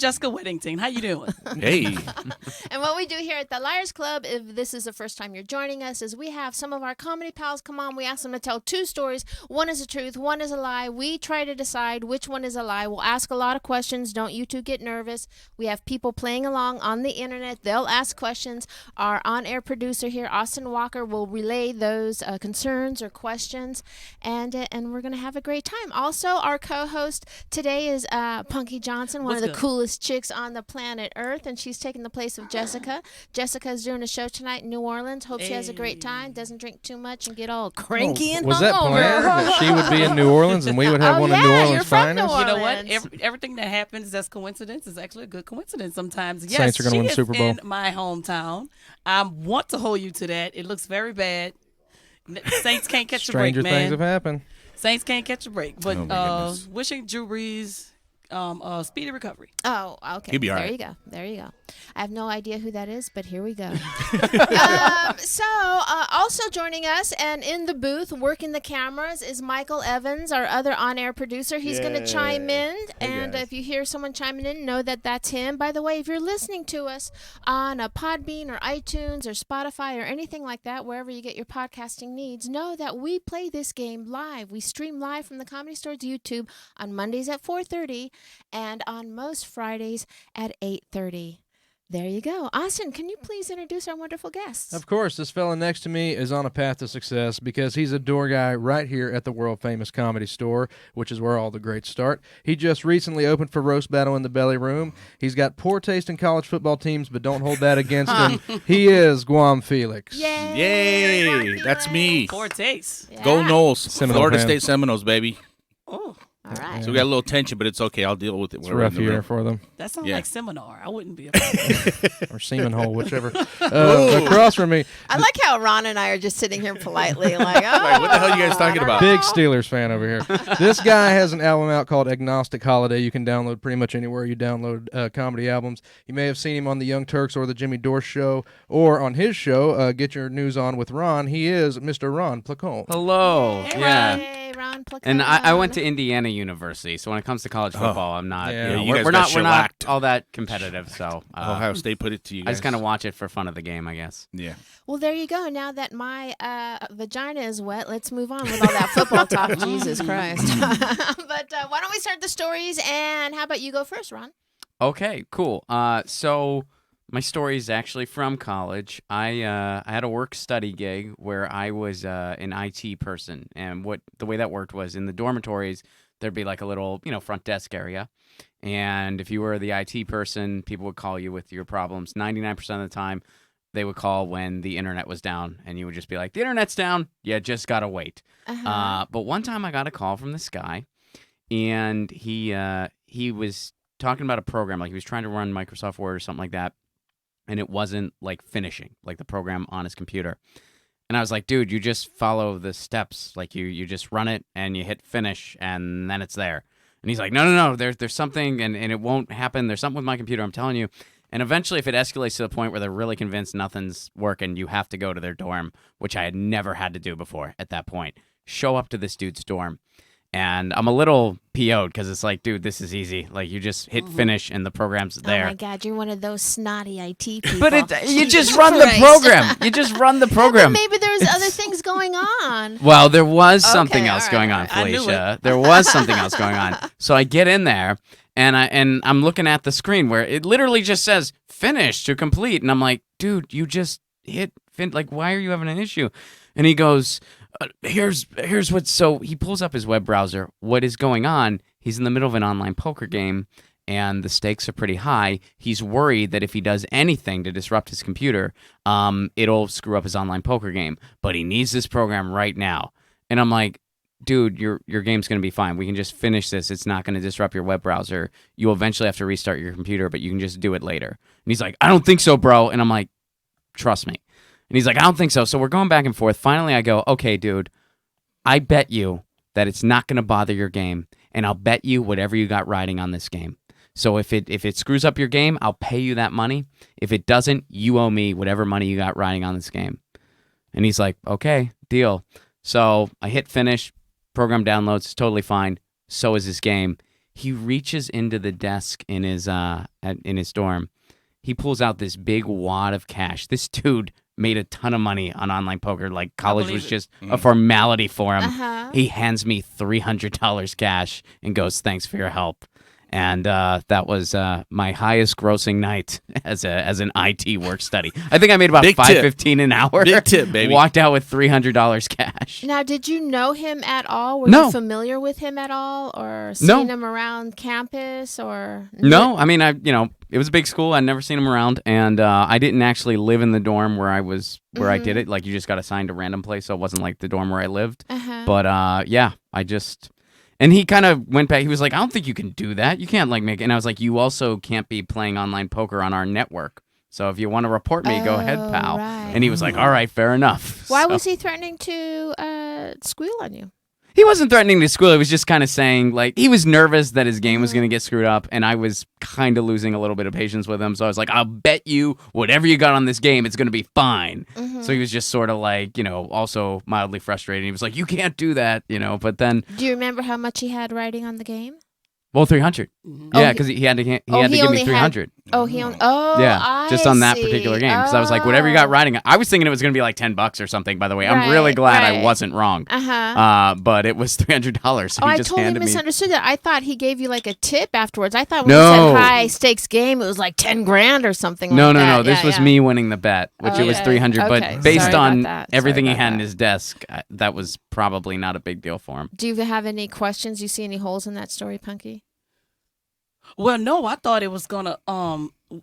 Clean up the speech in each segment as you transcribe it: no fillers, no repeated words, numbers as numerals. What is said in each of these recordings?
Jessica Whittington. How you doing? Hey. And what we do here at the Liars Club, if this is the first time you're joining us, is we have some of our comedy pals come on. We ask them to tell two stories. One is the truth, one is a lie. We try to decide which one is a lie. We'll ask a lot of questions. Don't you two get nervous. We have people playing along on the internet. They'll ask questions. Our on-air producer here, Austin Walker, will relay those concerns or questions, and we're going to have a great time. Also, our co-host today is Punkie Johnson, one of the coolest chicks on the planet Earth, and she's taking the place of Jessica. Jessica's doing a show tonight in New Orleans. Hope she has a great time, doesn't drink too much, and get all cranky and hungover. Was that planned that she would be in New Orleans and we would have one of New Orleans' finest? You know what? Everything that happens that's coincidence is actually a good coincidence sometimes. Yes, Saints are going to win the Super Bowl. In my hometown. I want to hold you to that. It looks very bad. Saints can't catch a break, man. Stranger things have happened. Saints can't catch a break. But wishing Drew Brees speedy recovery. Oh, okay. He'll be all right. There you go. I have no idea who that is, but here we go. Also joining us and in the booth working the cameras is Michael Evans, our other on-air producer. He's going to chime in, and if you hear someone chiming in, know that that's him. By the way, if you're listening to us on a Podbean or iTunes or Spotify or anything like that, wherever you get your podcasting needs, know that we play this game live. We stream live from the Comedy Store's YouTube on Mondays at 4:30 and on most Fridays at 8:30. There you go. Austin, can you please introduce our wonderful guests? Of course, this fella next to me is on a path to success because he's a door guy right here at the world-famous Comedy Store, which is where all the greats start. He just recently opened for Roast Battle in the Belly Room. He's got poor taste in college football teams, but don't hold that against him. He is Guam Felix. Yay. That's me. Poor taste. Yeah. Go Noles. Seminole Florida fan. State Seminoles, baby. Oh, All right. So we got a little tension, but it's okay. I'll deal with it. It's a rough year for them. that sounds Yeah. like seminar. I wouldn't be afraid. Or semen hole, whichever. Across from me, I like how Ron and I are just sitting here politely like, oh. Like, what the hell are you guys talking about? big Steelers fan over here. This guy has an album out called Agnostic Holiday. You can download pretty much anywhere you download comedy albums. You may have seen him on the Young Turks or the Jimmy Dore Show, or on his show, Get Your News On with Ron. He is Mr. Ron Placone. Hello. Yeah. Hey, Ron Placone. And I went to Indiana University, so when it comes to college football, I'm not. Yeah. You know, You guys we're got not shellacked. all that competitive. So Ohio State put it to you guys. I just kind of watch it for fun of the game, I guess. Yeah. Well, there you go. Now that my vagina is wet, let's move on with all that football talk. Jesus Christ. But why don't we start the stories, and how about you go first, Ron? Okay, cool. So my story is actually from college. I had a work-study gig where I was an IT person, and the way that worked was in the dormitories, there'd be like a little, front desk area. And if you were the IT person, people would call you with your problems. 99% of the time, they would call when the internet was down, and you would just be like, the internet's down. You just got to wait. But one time I got a call from this guy, and he was talking about a program. Like he was trying to run Microsoft Word or something like that, and it wasn't like finishing, like the program on his computer. And I was like, dude, you just follow the steps. Like you just run it and you hit finish and then it's there. And he's like, no, there's something and it won't happen. There's something with my computer, I'm telling you. And eventually, if it escalates to the point where they're really convinced nothing's working, you have to go to their dorm, which I had never had to do before at that point. Show up to this dude's dorm. And I'm a little PO'd because it's like, dude, this is easy. Like, you just hit finish and the program's there. Oh, my God, you're one of those snotty IT people. But you just run the program. You just run the program. Maybe there's other things going on. Well, there was something else all going right, on, I knew Felicia. There was something else going on. So I get in there, and I'm looking at the screen where it literally just says finish to complete. And I'm like, dude, you just hit like, why are you having an issue? And he goes, here's what. So he pulls up his web browser. What is going on? He's in the middle of an online poker game, and the stakes are pretty high. He's worried that if he does anything to disrupt his computer, it'll screw up his online poker game. But he needs this program right now. And I'm like, dude, your game's going to be fine. We can just finish this. It's not going to disrupt your web browser. You'll eventually have to restart your computer, but you can just do it later. And he's like, I don't think so, bro. And I'm like, trust me. And he's like, I don't think so. So we're going back and forth. Finally, I go, okay, dude, I bet you that it's not going to bother your game, and I'll bet you whatever you got riding on this game. So if it screws up your game, I'll pay you that money. If it doesn't, you owe me whatever money you got riding on this game. And he's like, okay, deal. So I hit finish. Program downloads. Totally fine. So is this game. He reaches into the desk in his dorm. He pulls out this big wad of cash. This dude made a ton of money on online poker. Like college was just a formality for him. He hands me $300 cash and goes, "Thanks for your help." And that was my highest grossing night as an IT work study. I think I made about $5.15 an hour. Big tip, baby. Walked out with $300 cash. Now, did you know him at all? Were No. you familiar with him at all, or seen him around campus, or No, I mean, it was a big school. I'd never seen him around, and I didn't actually live in the dorm where I did it. Like, you just got assigned a random place, so it wasn't like the dorm where I lived. But yeah, and he kind of went back. He was like, "I don't think you can do that. You can't like make it." And I was like, "You also can't be playing online poker on our network. So if you want to report me, go ahead, pal." Right. And he was like, "All right, fair enough." Why So- was he threatening to squeal on you? He wasn't threatening to school. He was just kind of saying, like, he was nervous that his game was going to get screwed up, and I was kind of losing a little bit of patience with him. So I was like, "I'll bet you whatever you got on this game, it's going to be fine." So he was just sort of like, also mildly frustrated. He was like, "You can't do that," but then, Do you remember how much he had riding on the game? well, 300. Oh, Yeah, because he had to give only me had- 300. He only. Oh, Yeah, just on that particular game. Because I was like, whatever you got riding, I was thinking it was going to be like $10 or something. By the way, I'm really glad I wasn't wrong. But it was $300. So Oh, he I just totally handed me. misunderstood that. I thought he gave you like a tip afterwards. I thought when No. he said high stakes game, it was like 10 grand or something. No, like no, that. no. This Yeah, was yeah. me winning the bet, which it was Okay. 300. Okay. But based Sorry about on that. everything Sorry he had about in that. his desk, that was probably not a big deal for him. Do you have any questions? You see any holes in that story, Punkie? Well, no, I thought it was gonna.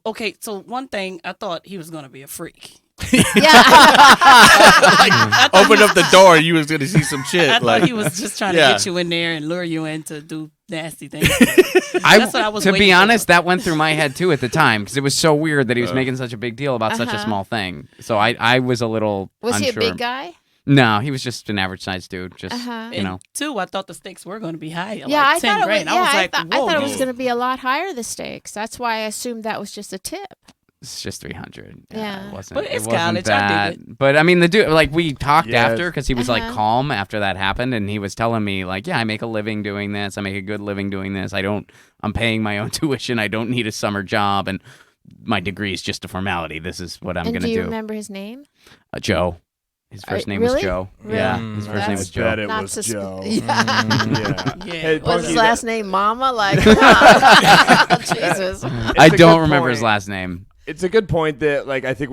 Okay, so one thing, I thought he was gonna be a freak. Yeah. Open up the door, you was gonna see some shit. I like thought he was just trying to Yeah. get you in there and lure you in to do nasty things. That's what I was to waiting be for. honest, that went through my head too at the time because it was so weird that he was making such a big deal about such a small thing. So I was a little Was he a unsure. big guy? No, he was just an average sized dude. Just Uh-huh. And two, I thought the stakes were going to be high, Yeah, like I 10 thought it was. grand. Yeah, I was like, I whoa. thought it was going to be a lot higher, the stakes. That's why I assumed that was just a tip. it's just 300. Yeah. It wasn't, But it's it wasn't college, I that. dig But I mean, the dude, like we talked Yes. after because he was like Uh-huh. calm after that happened, and he was telling me like, yeah, I make a living doing this. I make a good living doing this. I'm paying my own tuition. I don't need a summer job, and my degree is just a formality. This is what I'm And gonna do you do. remember his name? Joe. His first name really? was Joe. Really? Yeah, his first name That's was Joe. Bet it Not was susp- Joe. Yeah. Yeah. Yeah. Hey, Was Punkie, his last name Mama? Like, come on. Jesus. I It's a don't good remember his point. last name. It's a good point that, like, I think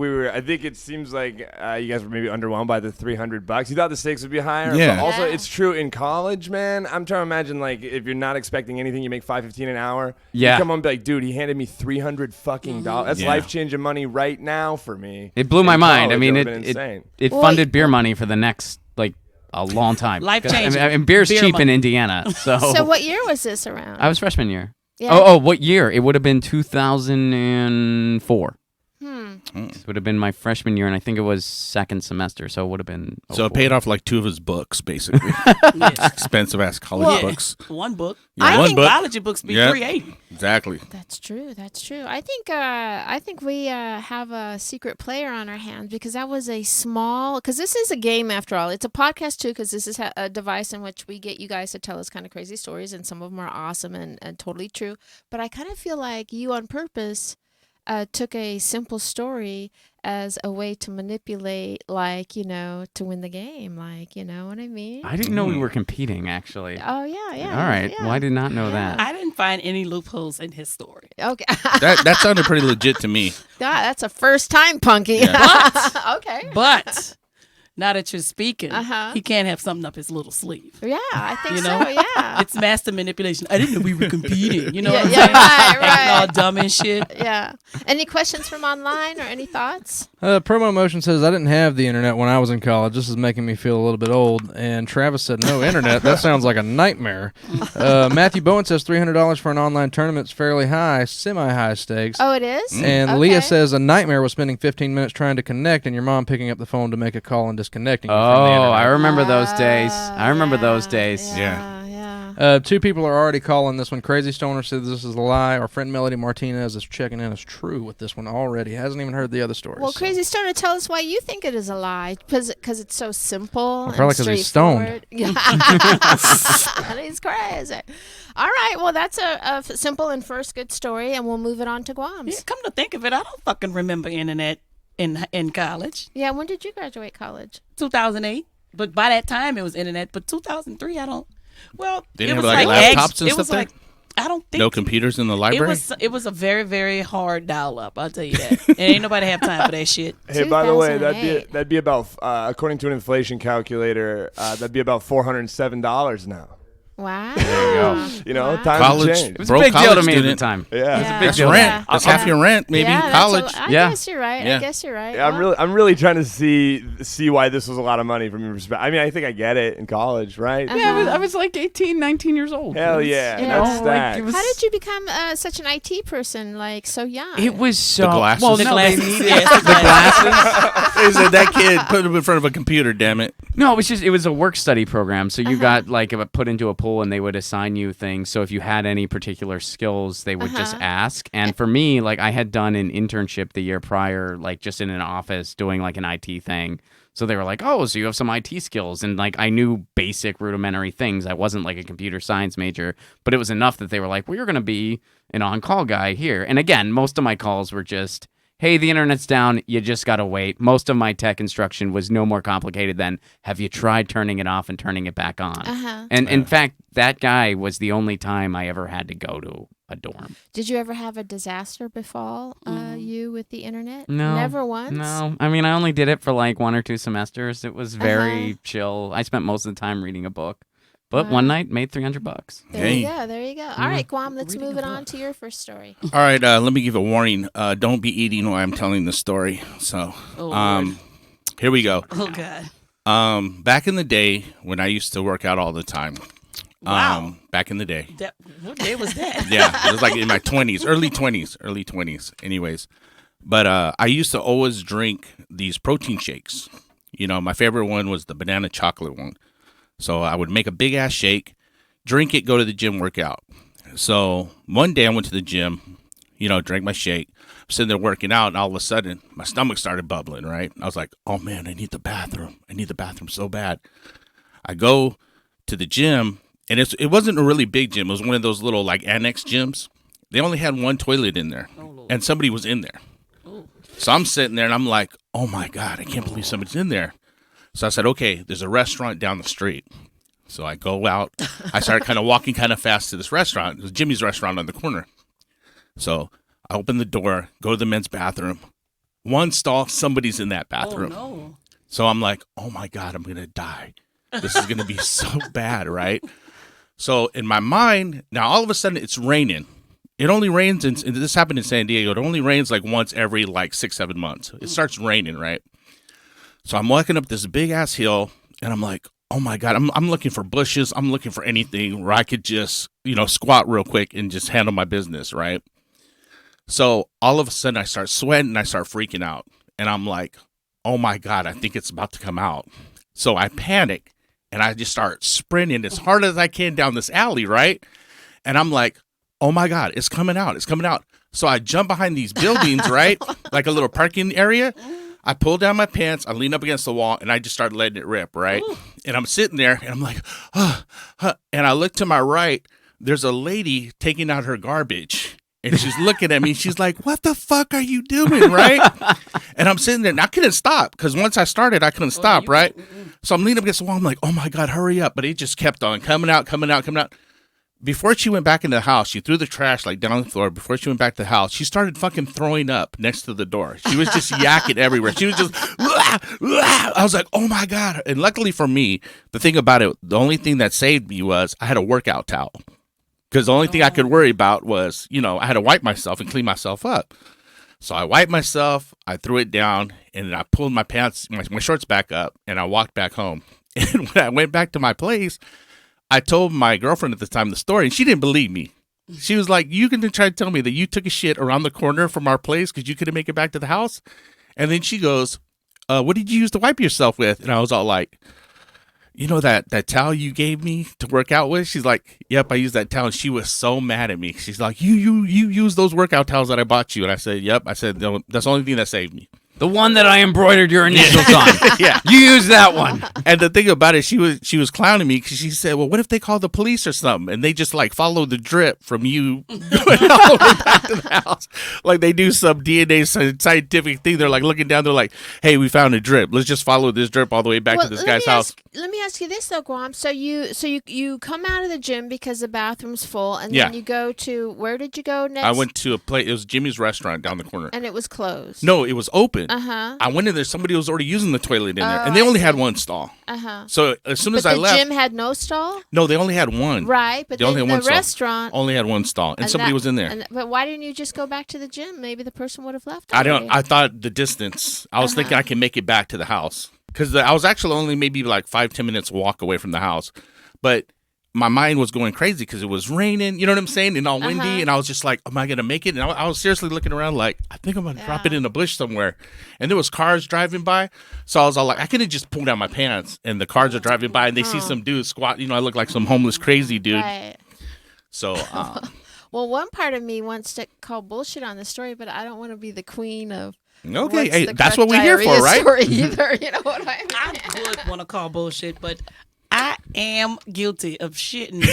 it seems like you guys were maybe underwhelmed by the $300. You thought the stakes would be higher. Yeah. But also, Yeah. it's true in college, man. I'm trying to imagine, like, if you're not expecting anything, you make $5.15 an hour. Yeah. You come on and be like, dude, he handed me $300 fucking dollars. That's Yeah. life-changing money right now for me. It blew my In mind. I college, mean, it would've been it insane. it funded beer money for the next like a long time. Life-changing. I mean, beer's Beer cheap in money. Indiana, so. So what year was this around? I was freshman year. Yeah. Oh, what year? It would have been 2004. It would have been my freshman year, and I think it was second semester, so it would have been. So it paid off like 2 of his books, basically. Yeah. Expensive ass college Well, books. One book. Yeah, I one think book. biology books be Yeah. $3.80. Exactly. That's true. That's true. I think we have a secret player on our hands because that was a small. Because this is a game after all. It's a podcast too. Because this is a device in which we get you guys to tell us kind of crazy stories, and some of them are awesome and totally true. But I kind of feel like you on purpose took a simple story as a way to manipulate, like, to win the game. Like, you know what I mean? I didn't know we were competing, actually. Oh yeah, yeah. All right. Yeah. Well, I did not know Yeah. that. I didn't find any loopholes in his story. Okay. That sounded pretty legit to me. God, that's a first time, Punkie. But- Okay. But now that you're speaking, Uh-huh. he can't have something up his little sleeve. Yeah, I think You so. know? Yeah. It's master manipulation. I didn't know we were competing. You know Yeah, what I'm yeah, saying? right, Acting all right. dumb and shit. Yeah. Any questions from online or any thoughts? Promo Motion says, I didn't have the internet when I was in college. This is making me feel a little bit old. And Travis said, no internet. That sounds like a nightmare. Matthew Bowen says, $300 for an online tournament's fairly high, semi-high stakes. Oh, it is? And Okay. Leah says, a nightmare was spending 15 minutes trying to connect and your mom picking up the phone to make a call and disconnecting you from the Oh, internet. I remember those days. I remember those days. Yeah. Two people are already calling this one. Crazy Stoner says this is a lie. Our friend Melody Martinez is checking in as true with this one already. Hasn't even heard the other stories. Well, Crazy Stoner, tell us why you think it is a lie. Because it's so simple. Well, probably 'cause he's stoned. Yeah. He's crazy. All right. Well, that's a simple and first good story, and we'll move it on to Guam's. Yeah, come to think of it, I don't fucking remember internet in college. Yeah. When did you graduate college? 2008. But by that time, it was internet. But 2003, I don't. Well, They it didn't was have, like laptops and it was stuff like I don't think No computers in the library? It was a very, very hard dial up. I'll tell you that. And ain't nobody have time for that shit. Hey, by the way, 2008. that'd be about according to an inflation calculator, that'd be about $407 now. Wow. There you go. You know, Wow. times have College. changed. It was Bro, a big deal to college me at the student. time. Yeah. Yeah. That's deal. rent. Yeah. That's half your rent, maybe. Yeah, College. I Yeah. guess you're right. Yeah. I guess you're right. Yeah, I'm really trying to see why this was a lot of money from your perspective. I mean, I think I get it in college, right? Uh-huh. Yeah, I was like 18, 19 years old. Hell It's, yeah, You that's know, like, stacked. it was, How did you become such an IT person, like so young? It was so. The glasses? Well, The no, glasses. they needed Yes, the glasses. They said that kid put him in front of a computer, damn it. No, it was a work study program. So you got like put into a pool, and they would assign you things. So if you had any particular skills, they would just ask. And for me, like I had done an internship the year prior, like just in an office doing like an IT thing. So they were like, "Oh, so you have some IT skills," and like I knew basic rudimentary things. I wasn't like a computer science major, but it was enough that they were like, "Well, you're going to be an on-call guy here." And again, most of my calls were just, "Hey, the internet's down. You just got to wait." Most of my tech instruction was no more complicated than, "Have you tried turning it off and turning it back on?" And in fact, that guy was the only time I ever had to go to a dorm. Did you ever have a disaster befall you with the internet? No. Never once? No. I mean, I only did it for like 1 or 2 semesters. It was very chill. I spent most of the time reading a book. But one night, made $300. There you Hey. go. There you go. All right, Guam, let's move it on to your first story. All right, let me give a warning. Don't be eating while I'm telling the story. So, Lord. here we go. Oh, God. Back in the day when I used to work out all the time. Wow. Back in the day. What day was that? Yeah, it was like in my 20s, early 20s, anyways. But I used to always drink these protein shakes. You know, my favorite one was the banana chocolate one. So I would make a big ass shake, drink it, go to the gym, work out. So one day I went to the gym, you know, drank my shake, I'm sitting there working out, and all of a sudden my stomach started bubbling, right? I was like, oh man, I need the bathroom. I need the bathroom so bad. I go to the gym, and it wasn't a really big gym. It was one of those little like annex gyms. They only had one toilet in there, and somebody was in there. So I'm sitting there, and I'm like, oh my God, I can't believe somebody's in there. So I said, okay, there's a restaurant down the street. So I go out. I start kind of walking kind of fast to this restaurant. It was Jimmy's restaurant on the corner. So I open the door, go to the men's bathroom. One stall, somebody's in that bathroom. Oh, no. So I'm like, oh my God, I'm going to die. This is going to be so bad, right? So in my mind, now all of a sudden it's raining. It only rains, and this happened in San Diego. It only rains like once every like 6-7 months. It starts raining, right? So I'm walking up this big ass hill, and I'm like, oh my God, I'm looking for bushes. I'm looking for anything where I could just, you know, squat real quick and just handle my business, right? So all of a sudden I start sweating and I start freaking out. And I'm like, oh my God, I think it's about to come out. So I panic and I just start sprinting as hard as I can down this alley, right? And I'm like, oh my God, it's coming out. It's coming out. So I jump behind these buildings, right? Like a little parking area. I pull down my pants, I lean up against the wall, and I just start letting it rip, right? Ooh. And I'm sitting there, and I'm like, and I look to my right, there's a lady taking out her garbage, and she's looking at me, she's like, what the fuck are you doing, right? And I'm sitting there, and I couldn't stop, because once I started, I couldn't stop, right? So I'm leaning up against the wall, I'm like, oh my God, hurry up. But it just kept on coming out. Before she went back into the house, she threw the trash like down the floor. Before she went back to the house, she started fucking throwing up next to the door. She was just yakking everywhere. She was just, I was like, oh my God. And luckily for me, the thing about it, the only thing that saved me was I had a workout towel. Because the only thing I could worry about was, you know, I had to wipe myself and clean myself up. So I wiped myself, I threw it down, and I pulled my pants, my shorts back up, and I walked back home. And when I went back to my place, I told my girlfriend at the time the story, and she didn't believe me. She was like, you can try to tell me that you took a shit around the corner from our place because you couldn't make it back to the house? And then she goes, what did you use to wipe yourself with? And I was all like, you know that towel you gave me to work out with? She's like, yep, I used that towel. And she was so mad at me. She's like, you use those workout towels that I bought you. And I said, yep. I said, no, that's the only thing that saved me. The one that I embroidered your initials on. Yeah. You use that one. And the thing about it, she was clowning me because she said, well, what if they call the police or something? And they just like follow the drip from you going all the way back to the house. Like they do some DNA scientific thing. They're like looking down. They're like, hey, we found a drip. Let's just follow this drip all the way back to this guy's house. Let me ask you this though, Guam. So you come out of the gym because the bathroom's full, and Yeah. then you go to, where did you go next? I went to a place. It was Jimmy's restaurant down the corner. And it was closed. No, it was open. Uh-huh. I went in there. Somebody was already using the toilet in there, and they only had one stall. Uh-huh. So as soon as But I the left, gym had no stall? no, they only had one. Right, but They only then had the one stall. restaurant... Only had one stall, and somebody was in there. But why didn't you just go back to the gym? Maybe the person would have left I already. don't. I thought the distance. I was thinking I can make it back to the house because I was actually only maybe like 5-10 minutes walk away from the house, but my mind was going crazy because it was raining. You know what I'm saying? And all windy, and I was just like, "Am I gonna make it?" And I was seriously looking around like, "I think I'm gonna drop it in a bush somewhere." And there was cars driving by, so I was all like, "I could have just pulled down my pants." And the cars are driving by, and they see some dude squat. You know, I look like some homeless crazy dude. Right. So. Well, one part of me wants to call bullshit on the story, but I don't want to be the queen of. Okay, what's hey, the that's correct what we're here for, diarrhea right? Story either, you know what I mean? I would want to call bullshit, but I am guilty of shitting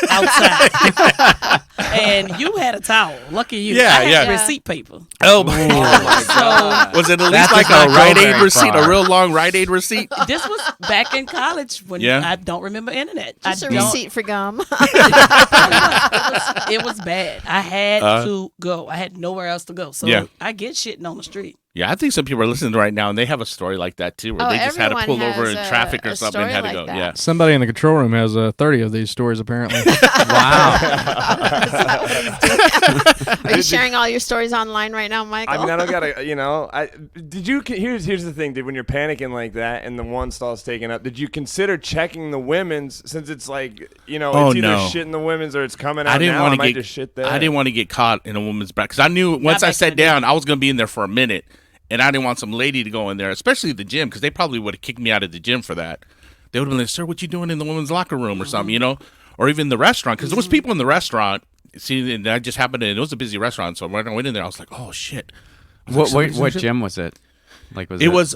outside. And you had a towel. Lucky you. Yeah, I had yeah. receipt paper. Oh my So Was it at least That like does not a go Rite Aid very receipt, far. a real long Rite Aid receipt? this was back in college when Yeah. I don't remember internet. Just I a don't- receipt for gum. It was bad. I had to go. I had nowhere else to go. So Yeah. I get shitting on the street. Yeah, I think some people are listening right now, and they have a story like that too, where Oh, they just had to everyone pull over has in traffic or a something and story had to like go. that. Yeah. Somebody in the control room has 30 of these stories, apparently. Wow. Are you sharing all your stories online right now, Michael? I mean, I don't gotta, you know. Here's the thing, dude. When you're panicking like that and the one stall's taken up, did you consider checking the women's, since it's like, you know, Oh, it's either no. shit in the women's or it's coming out I didn't now, want I might to just get. shit there. I didn't want to get caught in a woman's back because I knew once I back in sat the day. down, I was going to be in there for a minute, and I didn't want some lady to go in there, especially the gym, because they probably would have kicked me out of the gym for that. They would have been like, "Sir, what you doing in the women's locker room or something?" You know, or even the restaurant, because there was people in the restaurant. See, and I just happened to. It was a busy restaurant, so when I went in there, I was like, "Oh shit." I was like, "Somebody's in What the gym was it? Like was It was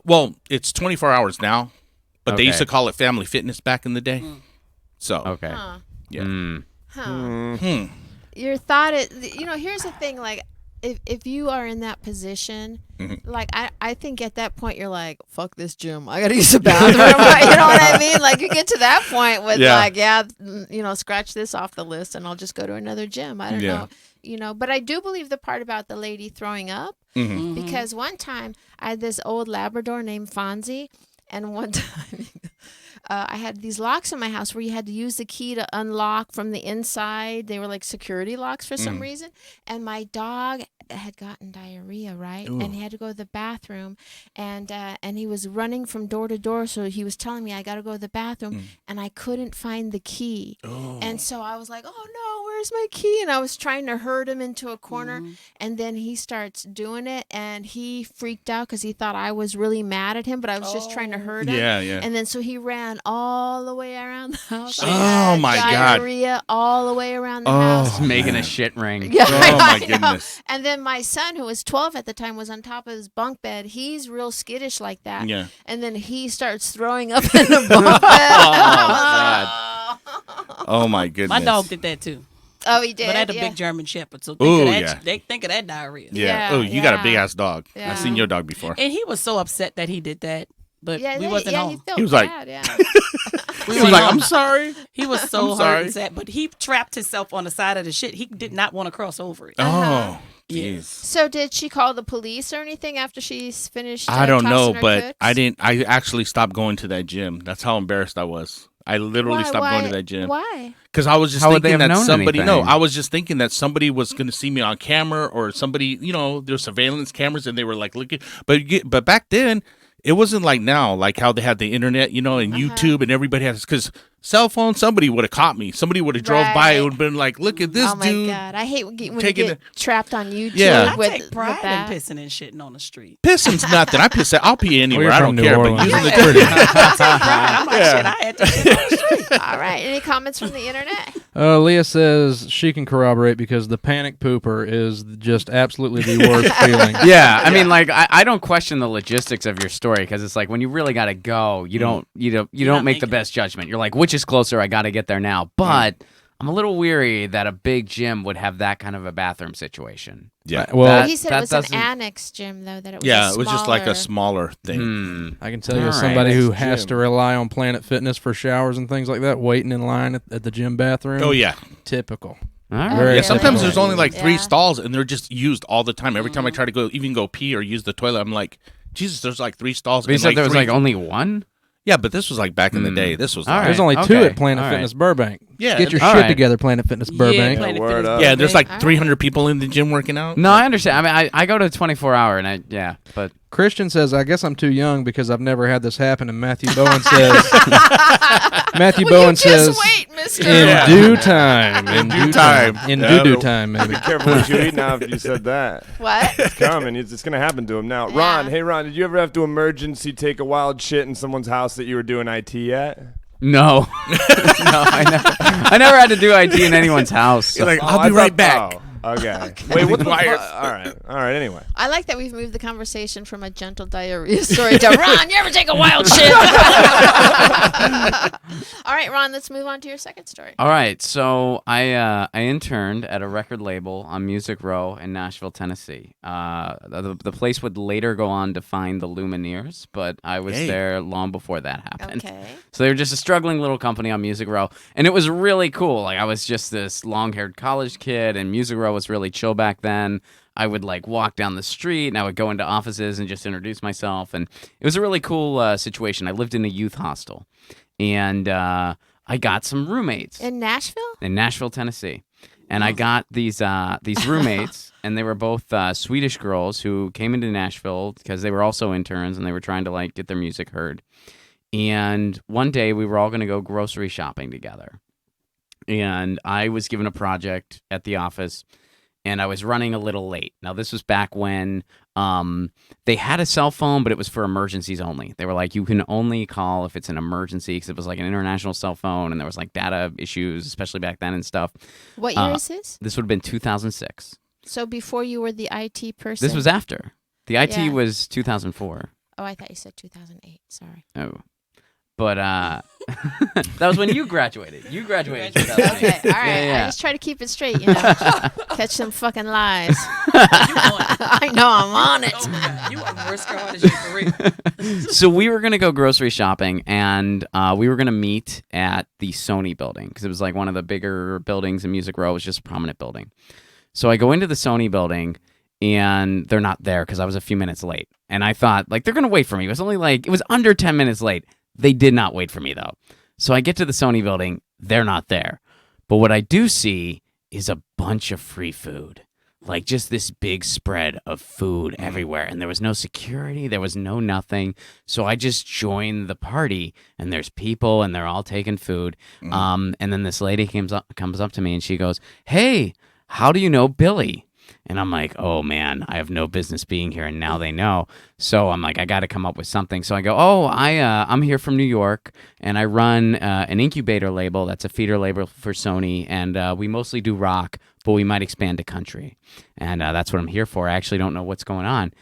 well, it's 24 hours now, but they used to Okay. call it Family Fitness back in the day. So Okay. Huh. yeah. Mm. Huh. Your thought is, you know, here's the thing, like, if you are in that position, like, I think at that point you're like, fuck this gym, I gotta use the bathroom. You know what I mean? Like, you get to that point with Yeah. like, you know, scratch this off the list and I'll just go to another gym. I don't Yeah. know. You know, but I do believe the part about the lady throwing up, because one time I had this old Labrador named Fonzie, and one time I had these locks in my house where you had to use the key to unlock from the inside. They were like security locks for some reason. And my dog had gotten diarrhea, right? And he had to go to the bathroom, and he was running from door to door. So he was telling me, I got to go to the bathroom, and I couldn't find the key. And so I was like, oh no, where's my key? And I was trying to herd him into a corner, and then he starts doing it, and he freaked out because he thought I was really mad at him, but I was just trying to herd him. Yeah, yeah. And then so he ran all the way around the house. Oh, and had my God. diarrhea all the way around the Oh, house. Making a shit ring. Yeah, Oh, my I know. goodness. And then my son, who was 12 at the time, was on top of his bunk bed. He's real skittish like that. Yeah. And then he starts throwing up in the bunk bed. Oh my goodness. My dog did that too. Oh, he did. But I had a yeah. big German Shepherd, so Ooh, think of that, yeah. they think of that diarrhea. Yeah. Yeah, Oh, you got a yeah. big ass dog. Yeah. I've seen your dog before. And he was so upset that he did that, but Yeah, we they- wasn't yeah, home. he felt He was like- bad, yeah. We He was wasn't like, home. "I'm sorry." He was so I'm hurt sorry. and sad, but he trapped himself on the side of the shit. He did not want to cross over it. Uh-huh. Oh, Yeah. jeez. So did she call the police or anything after she's finished? I don't know, tossing her but cooks? I didn't. I actually stopped going to that gym. That's how embarrassed I was. I literally stopped going to that gym Why? because I was just How would they thinking have that known somebody. No, anything? I was just thinking that somebody was going to see me on camera or somebody. You know, there's surveillance cameras and they were like looking. But back then, it wasn't like now, like how they had the internet, you know, and YouTube and everybody has. Because cell phone, somebody would have caught me. Somebody would have drove by and would have been like, "Look at this oh my dude." God, I hate when you taking get trapped on YouTube. Yeah. I with, take pride with that. in pissing and shitting on the street. Pissing's nothing. I piss. I'll pee anywhere. you're I from don't New care. Orleans. But using the I'm like, shit, I had to shit on the street. All right, any comments from the internet? Leah says she can corroborate because the panic pooper is just absolutely the worst feeling. Yeah, I mean, like I don't question the logistics of your story because it's like when you really gotta go, you don't not make the making best judgment. You're like, which is closer? I gotta get there now. But I'm a little weary that a big gym would have that kind of a bathroom situation. Yeah. Well, That- He said that it was an doesn't- annex gym, though. That it was. Yeah, a it was just like a smaller- smaller thing. I can tell you, All as right. somebody who Next has gym. to rely on Planet Fitness for showers and things like that, waiting in line at the gym bathroom. Oh yeah. Typical. All right. Very Yeah. Sometimes typical. there's only like 3 Yeah. stalls, and they're just used all the time. Every time I try to go pee or use the toilet, I'm like, Jesus, there's like 3 stalls. But you and, said there was 3 like only one? Yeah, but this was like back in the day. This was All like, right. There's only 2 okay, at Planet all right. Fitness Burbank. Yeah, Get your all shit right. together, Planet Fitness Burbank. Yeah, Planet Word Fitness up. yeah. There's like Burbank. 300 people in the gym working out. No, I understand. I mean, I go to a 24-hour, and but Christian says, I guess I'm too young because I've never had this happen. And Matthew Bowen says, Matthew Will Bowen you just says, wait, mister? in Yeah. due time. In due time. In Yeah. due time, maybe. Be careful what you eat now after you said that. What? It's coming. It's going to happen to him now. Yeah. Ron, hey, Ron, did you ever have to emergency take a wild shit in someone's house that you were doing IT at? no, no, I never had to do IT in anyone's house. You're like, Oh, I'll I be right thought- back. Oh, okay. Wait, what the Wires. fuck? All right, anyway. I like that we've moved the conversation from a gentle diarrhea story to Ron. You ever take a wild shit? All right, Ron. Let's move on to your second story. All right, so I interned at a record label on Music Row in Nashville, Tennessee. The place would later go on to find the Lumineers, but I was Hey. there long before that happened. Okay. So they were just a struggling little company on Music Row, and it was really cool. Like I was just this long-haired college kid, and Music Row was really chill back then. I would like walk down the street, and I would go into offices and just introduce myself, and it was a really cool situation. I lived in a youth hostel, and I got some roommates In Nashville? in Nashville, Tennessee. And I got these roommates, and they were both Swedish girls who came into Nashville because they were also interns, and they were trying to like get their music heard. And one day we were all going to go grocery shopping together. And I was given a project at the office, and I was running a little late. Now, this was back when they had a cell phone, but it was for emergencies only. They were like, you can only call if it's an emergency, because it was like an international cell phone, and there was like data issues, especially back then and stuff. What year is this? This would have been 2006. So before you were the IT person. This was after. The IT Yeah. was 2004. Oh, I thought you said 2008. Sorry. Oh. But that was when you graduated. You graduated in 2008. Okay. All right. Yeah. I just try to keep it straight, you know. Catch some fucking lies. You on it. I know I'm on it. Oh my God. You are the worst girl in your career. So we were going to go grocery shopping, and we were going to meet at the Sony building because it was like one of the bigger buildings in Music Row. It was just a prominent building. So I go into the Sony building, and they're not there because I was a few minutes late. And I thought, like, they're going to wait for me. It was under 10 minutes late. They did not wait for me, though. So I get to the Sony building. They're not there. But what I do see is a bunch of free food. Like just this big spread of food everywhere. And there was no security. There was no nothing. So I just joined the party, and there's people, and they're all taking food. And then this lady comes up to me, and she goes, "Hey, how do you know Billy?" And I'm like, oh, man, I have no business being here, and now they know. So I'm like, I got to come up with something. So I go, I'm here from New York, and I run an incubator label that's a feeder label for Sony, and we mostly do rock, but we might expand to country. And that's what I'm here for. I actually don't know what's going on.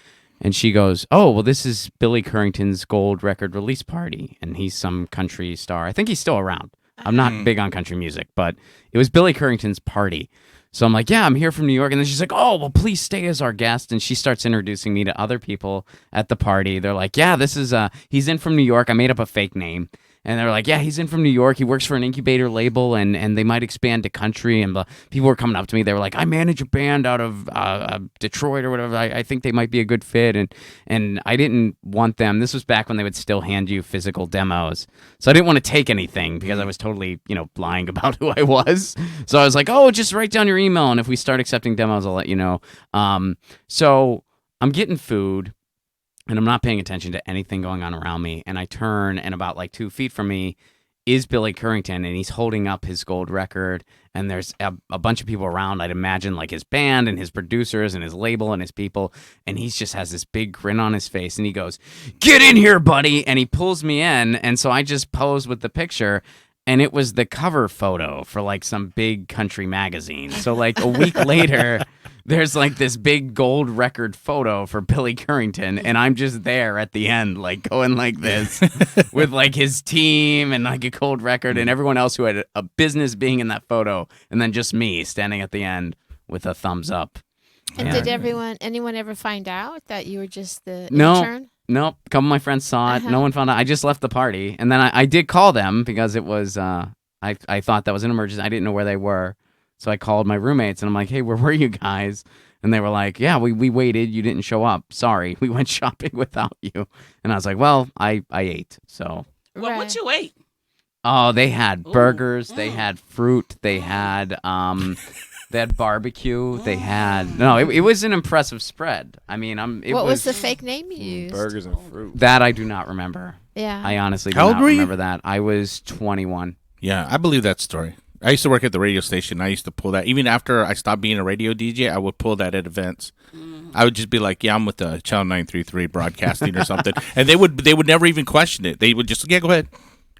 And she goes, oh, well, this is Billy Currington's gold record release party, and he's some country star. I think he's still around. I'm not big on country music, but it was Billy Currington's party. So I'm like, yeah, I'm here from New York. And then she's like, oh, well, please stay as our guest. And she starts introducing me to other people at the party. They're like, yeah, this is, he's in from New York. I made up a fake name. And they're like, yeah, he's in from New York. He works for an incubator label, and they might expand to country. And people were coming up to me. They were like, I manage a band out of Detroit or whatever. I think they might be a good fit. And I didn't want them. This was back when they would still hand you physical demos. So I didn't want to take anything because I was totally, lying about who I was. So I was like, oh, just write down your email, and if we start accepting demos, I'll let you know. So I'm getting food, and I'm not paying attention to anything going on around me. And I turn, and about like 2 feet from me is Billy Currington, and he's holding up his gold record, and there's a bunch of people around. I'd imagine like his band and his producers and his label and his people, and he just has this big grin on his face, and he goes, "Get in here, buddy!" And he pulls me in, and so I just posed with the picture. And it was the cover photo for like some big country magazine. So like a week later, there's like this big gold record photo for Billy Currington, and I'm just there at the end, like going like this with like his team and like a gold record and everyone else who had a business being in that photo, and then just me standing at the end with a thumbs up. And Yeah. did anyone ever find out that you were just the No. intern? Nope. A couple of my friends saw it. No one found out. I just left the party. And then I did call them because it was, I thought that was an emergency. I didn't know where they were. So I called my roommates and I'm like, "Hey, where were you guys?" And they were like, "Yeah, we waited. You didn't show up. Sorry. We went shopping without you." And I was like, "Well, I ate." So, What you ate? oh, they had burgers. Ooh, They had fruit. They had, they had barbecue. They had, no, it was an impressive spread. I mean, What was the fake name you used? Burgers and fruit. that I do not remember. Yeah. I honestly do How old not were you? remember that. I was 21. Yeah, I believe that story. I used to work at the radio station. I used to pull that. Even after I stopped being a radio DJ, I would pull that at events. I would just be like, "Yeah, I'm with the Channel 933 broadcasting or something," and they would never even question it. They would just, "Yeah, go ahead."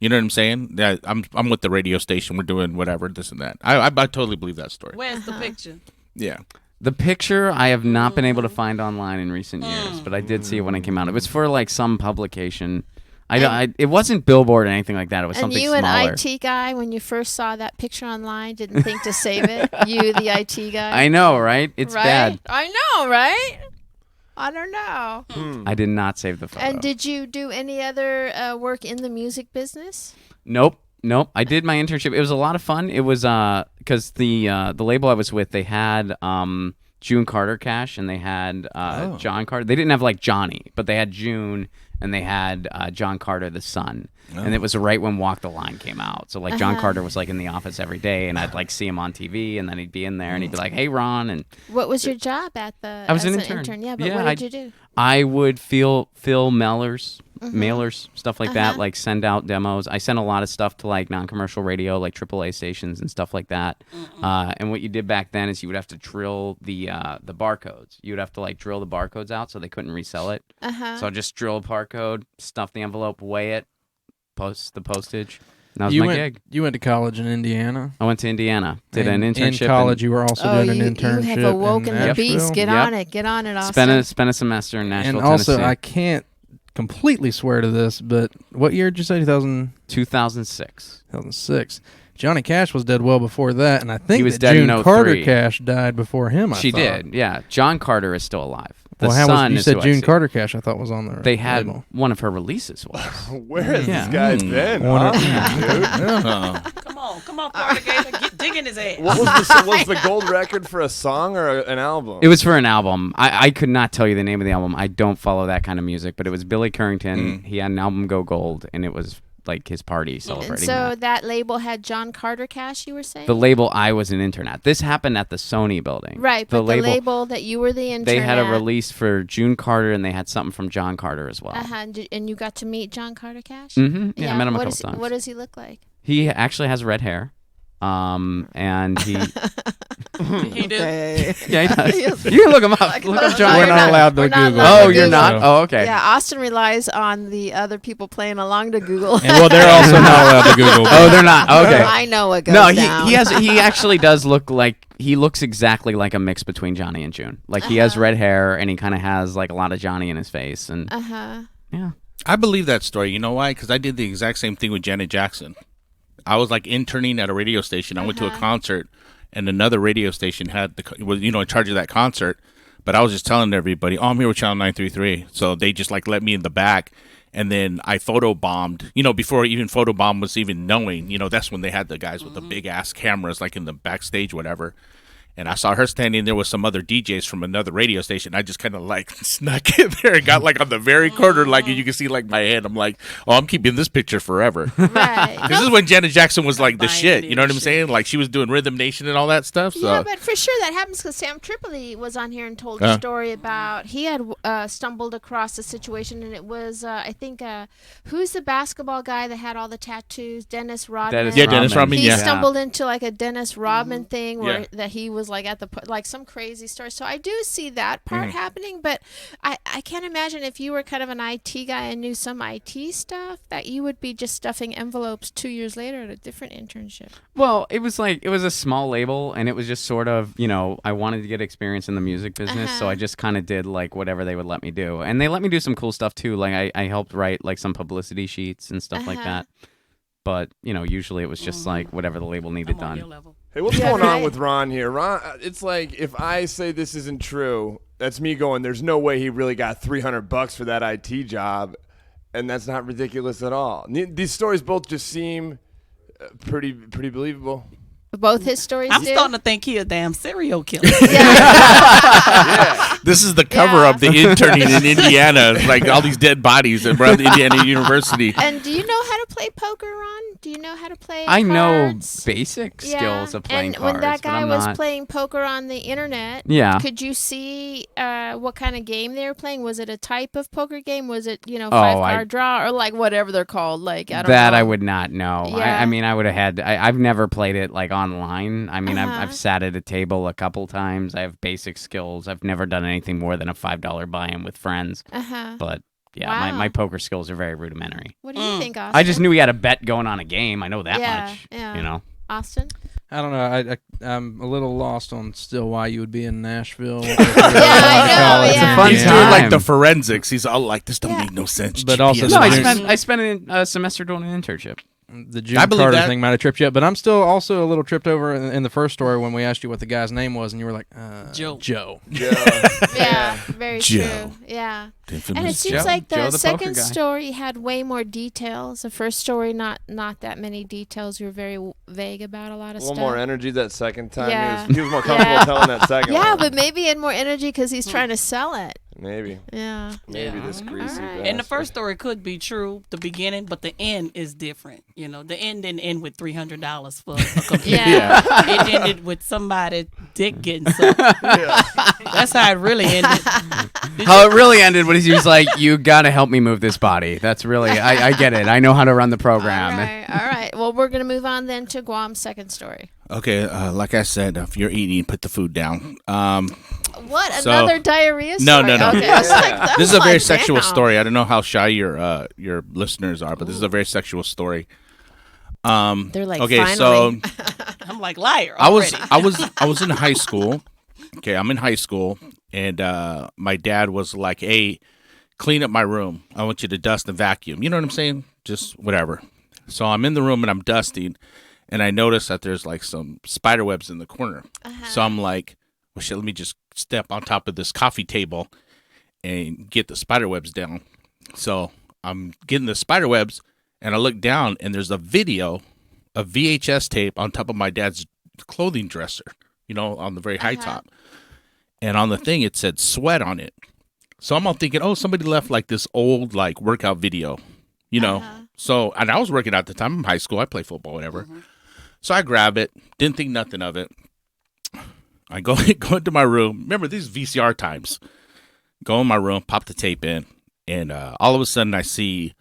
You know what I'm saying? Yeah, I'm with the radio station. We're doing whatever, this and that. I totally believe that story. Where's the picture? Yeah. The picture I have not been able to find online in recent years, but I did see it when it came out. It was for like some publication. It wasn't Billboard or anything like that. It was And something you, smaller. an IT guy, when you first saw that picture online, didn't think to save it? You, the IT guy? I know, right? It's right? bad. I know, right? I don't know. I did not save the photo. And did you do any other work in the music business? Nope. I did my internship. It was a lot of fun. It was because the label I was with, they had June Carter Cash and they had John Carter. They didn't have like Johnny, but they had June and they had John Carter the son. And it was right when Walk the Line came out. So like John Carter was like in the office every day, and I'd like see him on TV, and then he'd be in there and he'd be like, "Hey, Ron," and What was your job at the? I was as an intern. Yeah, but Yeah, what did you do? I would fill mailers, stuff like that, like send out demos. I sent a lot of stuff to like non-commercial radio, like AAA stations and stuff like that. And what you did back then is you would have to drill the barcodes. You would have to like drill the barcodes out so they couldn't resell it. So I'd just drill a barcode, stuff the envelope, weigh it, post the postage. And that was my gig. You went to college in Indiana. I went to Indiana, did And an internship. in college. You were also doing an internship. You have awoken in the beast. Nashville. Get Yep. on it. Get on it, Austin. Spent a semester in Nashville, And also, Tennessee. I can't completely swear to this, but what year did you say? 2006. 2006. Johnny Cash was dead well before that, and I think He was that dead in June Carter 03. Cash died before him. She did, yeah. John Carter is still alive. The Well, son you is said who I June see. Carter Cash? I thought was on there. They had one of her releases was. Where has Yeah. this guy been? Wonder- Huh? Dude? Come on, Florida Gator, get digging his ass. What was the gold record for a song or an album? It was for an album. I could not tell you the name of the album. I don't follow that kind of music, but it was Billy Currington. He had an album go gold, and it was like his party celebrating And so that. that label had John Carter Cash, you were saying? The label I was an intern at. This happened at the Sony building. Right, but the label that you were the intern They had a at, release for June Carter, and they had something from John Carter as well. and you got to meet John Carter Cash? Mm-hmm. Yeah, I met him a what couple is- times. What does he look like? He actually has red hair. And he... He did. Yeah, he does. You can look him up. Look up John. We're not allowed to We're not Google. allowed Oh, to you're Google. not? Oh, okay. Yeah, Austin relies on the other people playing along to Google. And well, they're also not allowed to Google. Oh, they're not. Okay. I know what goes No, down. he actually does look like he looks exactly like a mix between Johnny and June. Like he has red hair and he kind of has like a lot of Johnny in his face and yeah. I believe that story. You know why? Because I did the exact same thing with Janet Jackson. I was like interning at a radio station. I went to a concert, and another radio station was in charge of that concert. But I was just telling everybody, "Oh, I'm here with Channel 933." So they just like let me in the back, and then I photobombed. Before even photobomb was even knowing. That's when they had the guys with the big ass cameras, like in the backstage, whatever. And I saw her standing there with some other DJs from another radio station. I just kind of like snuck in there and got like on the very corner, like you can see like my head. I'm like, oh, I'm keeping this picture forever. Right. This is when Janet Jackson was like the Buying shit. it You know what and I'm shit. saying? Like she was doing Rhythm Nation and all that stuff. So Yeah, but for sure that happens because Sam Tripoli was on here and told a story about he had stumbled across a situation, and it was I think who's the basketball guy that had all the tattoos? Dennis Rodman. Yeah, Dennis Rodman. He Yeah. stumbled into like a Dennis Rodman thing where Yeah. that he was like at the like some crazy story. So I do see that part happening, but I can't imagine if you were kind of an IT guy and knew some IT stuff that you would be just stuffing envelopes 2 years later at a different internship. Well, it was a small label, and it was just sort of, I wanted to get experience in the music business, so I just kind of did like whatever they would let me do, and they let me do some cool stuff too. Like I helped write like some publicity sheets and stuff like that. But usually it was just like whatever the label needed I'm on your done. level. Hey, what's Yeah, going on right. with Ron here? Ron, it's like if I say this isn't true, that's me going, there's no way he really got $300 for that IT job, and that's not ridiculous at all. These stories both just seem pretty believable. Both his stories I'm do. starting to think he a damn serial killer. this is the cover Yeah. of the interning in Indiana. It's like all these dead bodies around Indiana University. And do you know how to play poker, Ron? Do you know how to play I know cards? basic skills of playing and cards. when that but guy I'm was not- playing poker on the internet, Yeah. could you see what kind of game they were playing? Was it a type of poker game? Was it, I- five-card draw or like whatever they're called? Like, I don't know. That I would not know. Yeah. I mean, I would have had. I've never played it like online. I mean, Uh-huh. I've sat at a table a couple times. I have basic skills. I've never done anything more than a $5 buy-in with friends. Uh-huh. But yeah, Wow. my poker skills are very rudimentary. What do you think, Austin? I just knew we had a bet going on a game. I know that Yeah, much. yeah. Austin? I don't know. I'm a little lost on still why you would be in Nashville. I know, College yeah. in Fun He's Indiana. doing like time. the forensics. He's all like, this don't Yeah. make no sense. But GPS also No, I Nice. spent a semester doing an internship. The I June believe Carter that. thing might have tripped you up, but I'm still also a little tripped over in the first story when we asked you what the guy's name was, and you were like, Joe. Joe. Yeah, very Joe. true. Yeah. The And it infamous seems Joe. like Joe the the poker second guy. story had way more details. The first story, not that many details. You were very vague about a lot of A little stuff. more energy that second time. Yeah. He was more comfortable Yeah. telling that second Yeah, one. but maybe he had more energy because he's trying to sell it. Maybe Yeah. this greasy Alright. And the bastard. first story could be true, the beginning, but the end is different. The end didn't end with $300 for a computer. Yeah. It ended with somebody dick getting sucked. That's how it really ended. How it really ended was he was like, "You gotta help me move this body." That's really, I get it. I know how to run the program. All right. Well, we're going to move on then to Guam's second story. Okay, like I said, if you're eating, put the food down. What? So- Another diarrhea No, story? no, no. Okay, I was like, This is a very sexual damn. story. I don't know how shy your listeners are, but this is a very sexual story. They're like, Okay, finally. so I'm like, liar I was already. I was in high school. Okay, I'm in high school, and my dad was like, "Hey, clean up my room. I want you to dust and vacuum." You know what I'm saying? Just whatever. So I'm in the room and I'm dusting, and I notice that there's like some spider webs in the corner. So I'm like, "Well, shit, let me just step on top of this coffee table and get the spider webs down." So I'm getting the spider webs, and I look down, and there's a video of VHS tape on top of my dad's clothing dresser, on the very high top. And on the thing, it said sweat on it. So I'm all thinking, oh, somebody left like this old like workout video, So, and I was working out at the time. I'm in high school. I play football, whatever. So I grab it. Didn't think nothing of it. I go into my room. Remember these VCR times. Go in my room, pop the tape in, and all of a sudden I see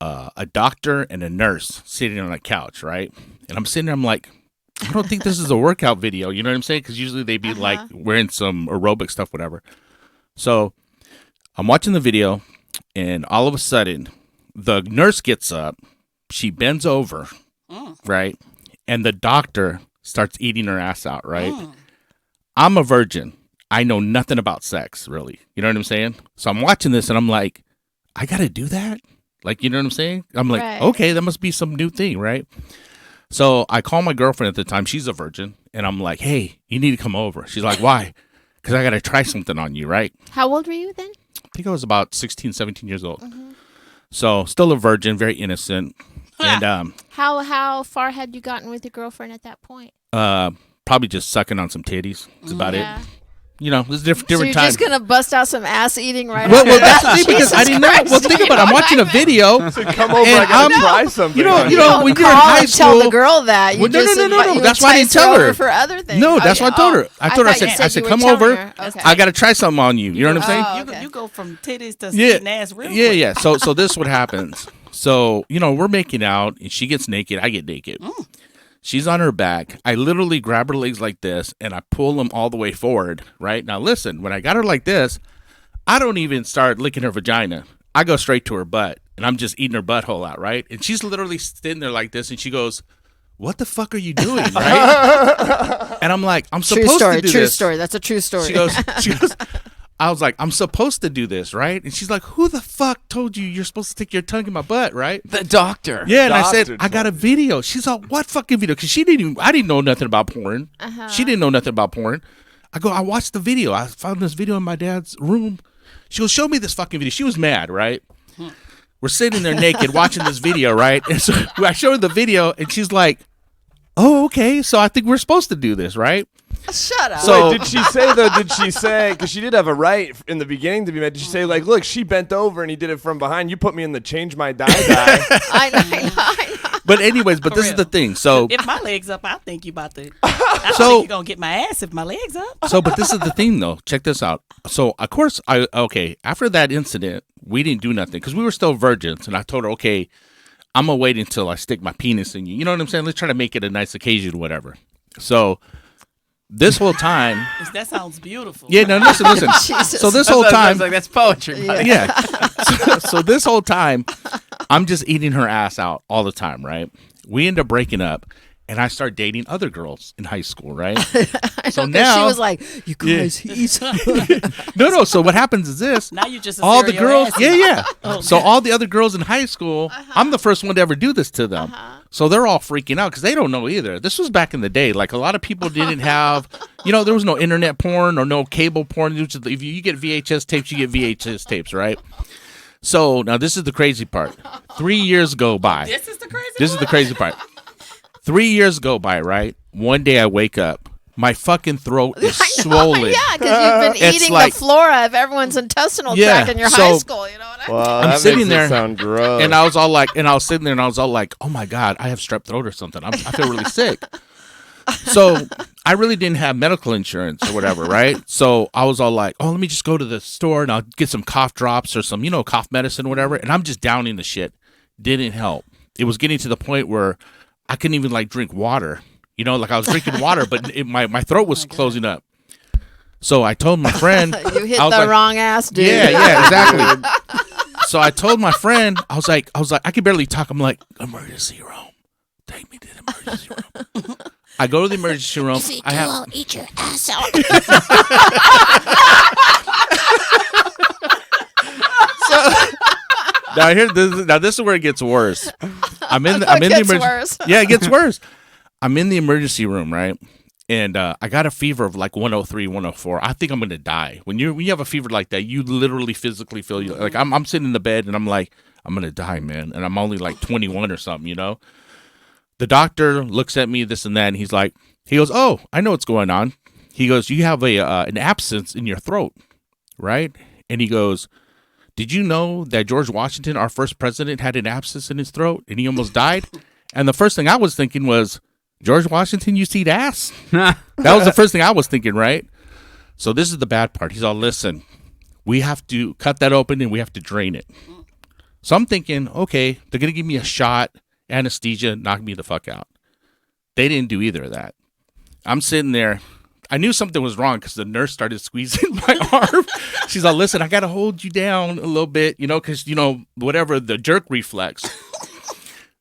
a doctor and a nurse sitting on a couch, right? And I'm sitting there, I'm like, I don't think this is a workout video. You know what I'm saying? Because usually they'd be like wearing some aerobic stuff, whatever. So I'm watching the video, and all of a sudden, the nurse gets up. She bends over, right? And the doctor starts eating her ass out, right? I'm a virgin. I know nothing about sex, really. You know what I'm saying? So I'm watching this, and I'm like, I got to do that? Like, you know what I'm saying? I'm like, Right. okay, that must be some new thing, right? So I call my girlfriend at the time. She's a virgin. And I'm like, hey, you need to come over. She's like, why? Because I got to try something on you, right? How old were you then? I think I was about 16, 17 years old. So still a virgin, very innocent. And How far had you gotten with your girlfriend at that point? probably just sucking on some titties. That's about Yeah. it. You know, it's different So you're time. just gonna bust out some ass eating right Well, after that's that? the thing, because I Jesus didn't know. Christ, Well, think about it. I'm watching a video. Come over, And I gotta I'm- try something. you know, honey. you know, don't when you're in call high and tell the school- girl that. You Well, no, just no, invite- you that's why I didn't entice her tell her. over for other things. No, Oh, that's yeah. what I told her. Oh, I told her, I thought you said, you were come telling over. her. Okay. I got to try something on you. You know what I'm saying? Oh, You, okay. you go from titties to Yeah. eating ass real Yeah, quick. yeah. So this is what happens. So, you know, we're making out, and she gets naked. I get naked. She's on her back. I literally grab her legs like this, and I pull them all the way forward, right? Now, listen, when I got her like this, I don't even start licking her vagina. I go straight to her butt, and I'm just eating her butthole out, right? And she's literally sitting there like this, and she goes, "What the fuck are you doing?" Right? And I'm like, "I'm True supposed story. to do True this." story. That's a true story. She goes, I was like, "I'm supposed to do this, right?" And she's like, "Who the fuck told you you're supposed to stick your tongue in my butt, right?" The doctor. Yeah, and I said, Doctor "I got a video." She's like, "What fucking video?" Because I didn't know nothing about porn. She didn't know nothing about porn. I go, "I watched the video. I found this video in my dad's room." She goes, "Show me this fucking video." She was mad, right? We're sitting there naked watching this video, right? And so I show her the video, and she's like, "Oh, okay. So I think we're supposed to do this, right?" Shut up. So- Wait, did she say though? Did she say because she did have a right in the beginning to be mad? Did she say like, look, she bent over and he did it from behind? You put me in the change my die. I know. But anyways, but this is real. the thing. So If my legs up, I think you about to. I So- think you're gonna get my ass if my legs up. but this is the thing though. Check this out. So of course after that incident, we didn't do nothing because we were still virgins, and I told her, okay, I'm gonna wait until I stick my penis in you. You know what I'm saying? Let's try to make it a nice occasion, whatever. So this whole time, That sounds beautiful. yeah, no, listen. Jesus. So this I whole was time, like, that's poetry. buddy. yeah. So this whole time, I'm just eating her ass out all the time, right? We end up breaking up, and I start dating other girls in high school, right? So she now, was like, "You guys, he's no. So what happens is this: Now you just all the your girls, ass yeah. Oh, So okay. all the other girls in high school, I'm the first one to ever do this to them. So they're all freaking out because they don't know either. This was back in the day. Like a lot of people didn't have, there was no internet porn or no cable porn. It was just, if you get VHS tapes, you get VHS tapes, right? So now this is the crazy part. 3 years go by. This is the crazy. This is the crazy part. 3 years go by, right? One day I wake up. My fucking throat is swollen. yeah, because you've been It's eating like- the flora of everyone's intestinal Yeah, tract in your so- high school. You know what I mean? Well, I'm that sitting makes there, it sound gross. And I was all like, and I was sitting there and I was all like, oh my God, I have strep throat or something. I feel really sick. So I really didn't have medical insurance or whatever, right? So I was all like, oh, let me just go to the store and I'll get some cough drops or some, cough medicine or whatever. And I'm just downing the shit. Didn't help. It was getting to the point where I couldn't even like drink water. Like I was drinking water, but my throat was closing up. So I told my friend, You hit I was the like, wrong ass, dude. yeah, exactly. So I told my friend, I was like, I could barely talk. I'm like, emergency room. Take me to the emergency room. I go to the emergency room. I'll eat your ass out. Now this is where it gets worse. I'm in the gets emergency. worse. Yeah, it gets worse. I'm in the emergency room, right? And I got a fever of like 103, 104. I think I'm gonna die. When you have a fever like that, you literally physically feel like I'm sitting in the bed and I'm like, I'm gonna die, man. And I'm only like 21 or something, The doctor looks at me, this and that, and he goes, oh, I know what's going on. He goes, you have an abscess in your throat, right? And he goes, did you know that George Washington, our first president, had an abscess in his throat and he almost died? And the first thing I was thinking was, George Washington used to eat ass? That was the first thing I was thinking, right? So this is the bad part. He's all, listen, we have to cut that open and we have to drain it. So I'm thinking, okay, they're going to give me a shot, anesthesia, knock me the fuck out. They didn't do either of that. I'm sitting there. I knew something was wrong because the nurse started squeezing my arm. She's like, listen, I got to hold you down a little bit, because, whatever, the jerk reflex.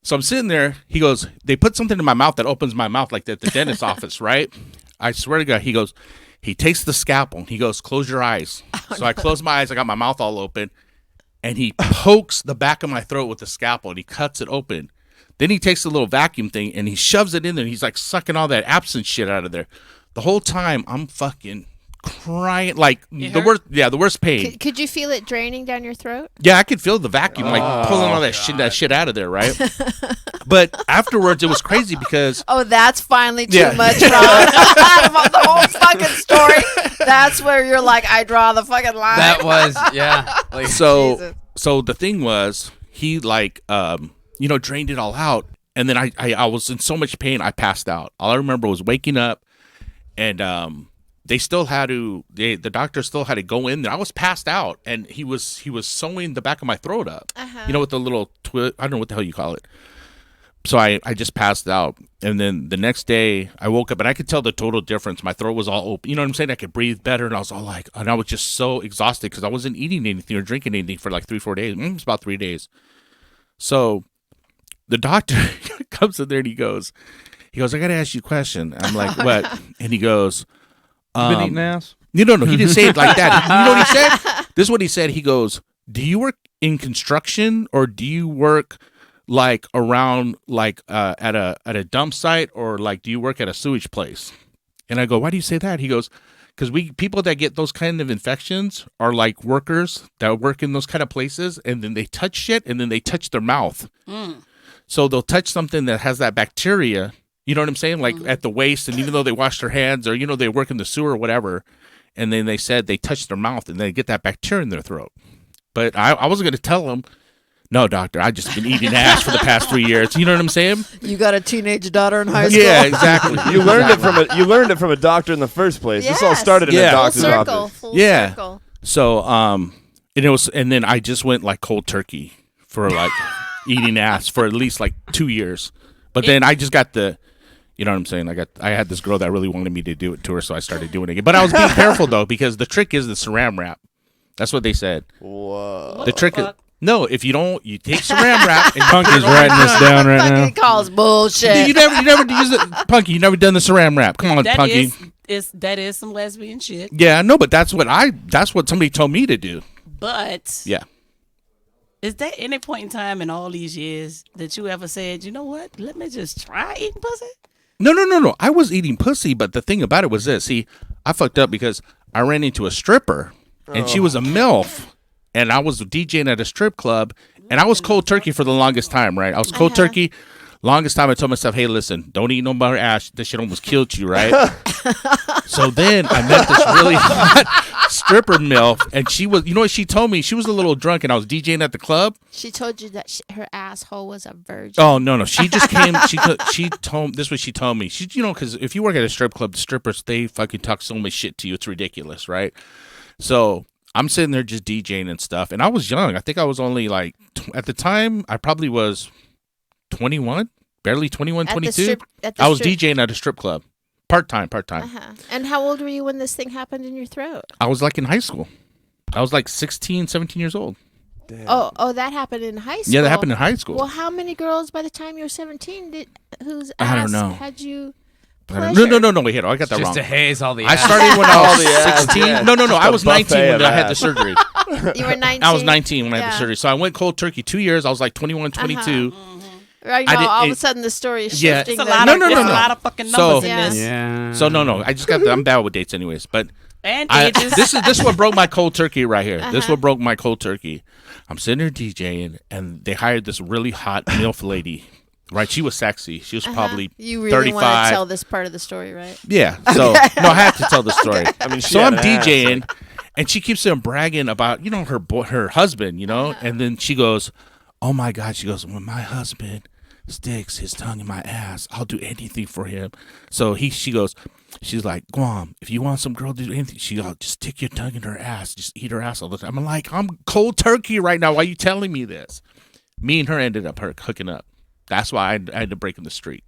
So I'm sitting there. He goes, they put something in my mouth that opens my mouth like that at the dentist's office, right? I swear to God, he takes the scalpel and he goes, close your eyes. So I close my eyes. I got my mouth all open. And he pokes the back of my throat with the scalpel and he cuts it open. Then he takes the little vacuum thing and he shoves it in there and he's like sucking all that absent shit out of there. The whole time I'm fucking crying, like It the hurt? worst. Yeah, the worst pain. Could you feel it draining down your throat? Yeah, I could feel the vacuum, like pulling all that shit out of there, right? But afterwards, it was crazy because Oh, that's finally too Yeah. much, Ron. About the whole fucking story. That's where you're like, I draw the fucking line. That was Like, Jesus. so the thing was, he like drained it all out, and then I was in so much pain, I passed out. All I remember was waking up, and they still had to. The doctor still had to go in there. I was passed out, and he was sewing the back of my throat up. With the little I don't know what the hell you call it. So I just passed out, and then the next day I woke up and I could tell the total difference. My throat was all open. You know what I'm saying? I could breathe better, and I was all like, and I was just so exhausted because I wasn't eating anything or drinking anything for like 3-4 days. It was about 3 days. So the doctor comes in there and he goes, I got to ask you a question. I'm like, what? And he goes, You been eating ass? no, he didn't say it like that. You know what he said? This is what he said. He goes, do you work in construction or do you work like around like at a dump site, or like do you work at a sewage place? And I go, why do you say that? He goes, because people that get those kind of infections are like workers that work in those kind of places, and then they touch shit and then they touch their mouth. So they'll touch something that has that bacteria, you know what I'm saying, like at the waste, and even though they wash their hands, or they work in the sewer or whatever, and then they said they touch their mouth and they get that bacteria in their throat. But I wasn't going to tell them, no, doctor, I've just been eating ass for the past 3 years. You know what I'm saying? You got a teenage daughter in high school? Yeah, exactly. You learned it from a doctor in the first place. This all Yes. started in Yeah. a doctor's Full circle. office. Full Yeah. circle. So and then I just went like cold turkey for like eating ass for at least like 2 years. But then I just got you know what I'm saying? I had this girl that really wanted me to do it to her, so I started doing it again. But I was being careful though, because the trick is the saran wrap. That's what they said. Whoa. The trick is if you don't, you take saran wrap and Punky's writing this down right now. Fucking calls bullshit. you never use it, Punky. You never done the saran wrap. Come on, That Punky. that is some lesbian shit. Yeah, no, but that's what somebody told me to do. But Yeah. is there any point in time in all these years that you ever said, you know what, let me just try eating pussy? No. I was eating pussy, but the thing about it was this. See, I fucked up because I ran into a stripper, and she was a MILF, and I was DJing at a strip club, and I was cold turkey for the longest time, right? I was cold turkey. Longest time I told myself, hey, listen, don't eat no more ass. This shit almost killed you, right? So then I met this really hot stripper MILF, and she was, you know what she told me? She was a little drunk, and I was DJing at the club. She told you that her asshole was a virgin. Oh, no. She just came. She told, this is what she told me. She, because if you work at a strip club, the strippers, they fucking talk so much shit to you. It's ridiculous, right? So I'm sitting there just DJing and stuff. And I was young. I think I was only like, at the time, I probably was 21, barely 21, 22. I was DJing at a strip club. Part-time. And how old were you when this thing happened in your throat? I was like in high school. I was like 16, 17 years old. Damn. Oh, that happened in high school. Yeah, that happened in high school. Well, how many girls by the time you were 17 whose I don't ass know. had you No, pleasure? no, wait, I got that just wrong. to haze all the I ass. started when I All was the ass, 16. yeah. No, Just I a was 19 buffet when of I had the ass. surgery. You were 19. I was 19 when I had the Yeah. surgery. So I went cold turkey 2 years. I was like 21, 22. Right I now, did- all of a it- sudden the story is Yeah. shifting. It's a then. lot of, No. it's a lot of fucking So- numbers in Yeah. this. Yeah. So no, I just got I'm bad with dates anyways. But And ages. this is what broke my cold turkey right here. This is what broke my cold turkey. I'm sitting there DJing, and they hired this really hot MILF lady. Right, she was sexy. She was probably You really 35. want to tell this part of the story, right? Yeah. So no, I have to tell the story. I mean, she So had I'm an ass. DJing, and she keeps on bragging about her husband, and then she goes, "Oh my God!" She goes, "When my husband sticks his tongue in my ass, I'll do anything for him." So she's like, "Guam, if you want some girl to do anything, just stick your tongue in her ass, just eat her ass all the time." I'm like, I'm cold turkey right now. Why are you telling me this? Me and her ended up hooking up. That's why I had to break in the street.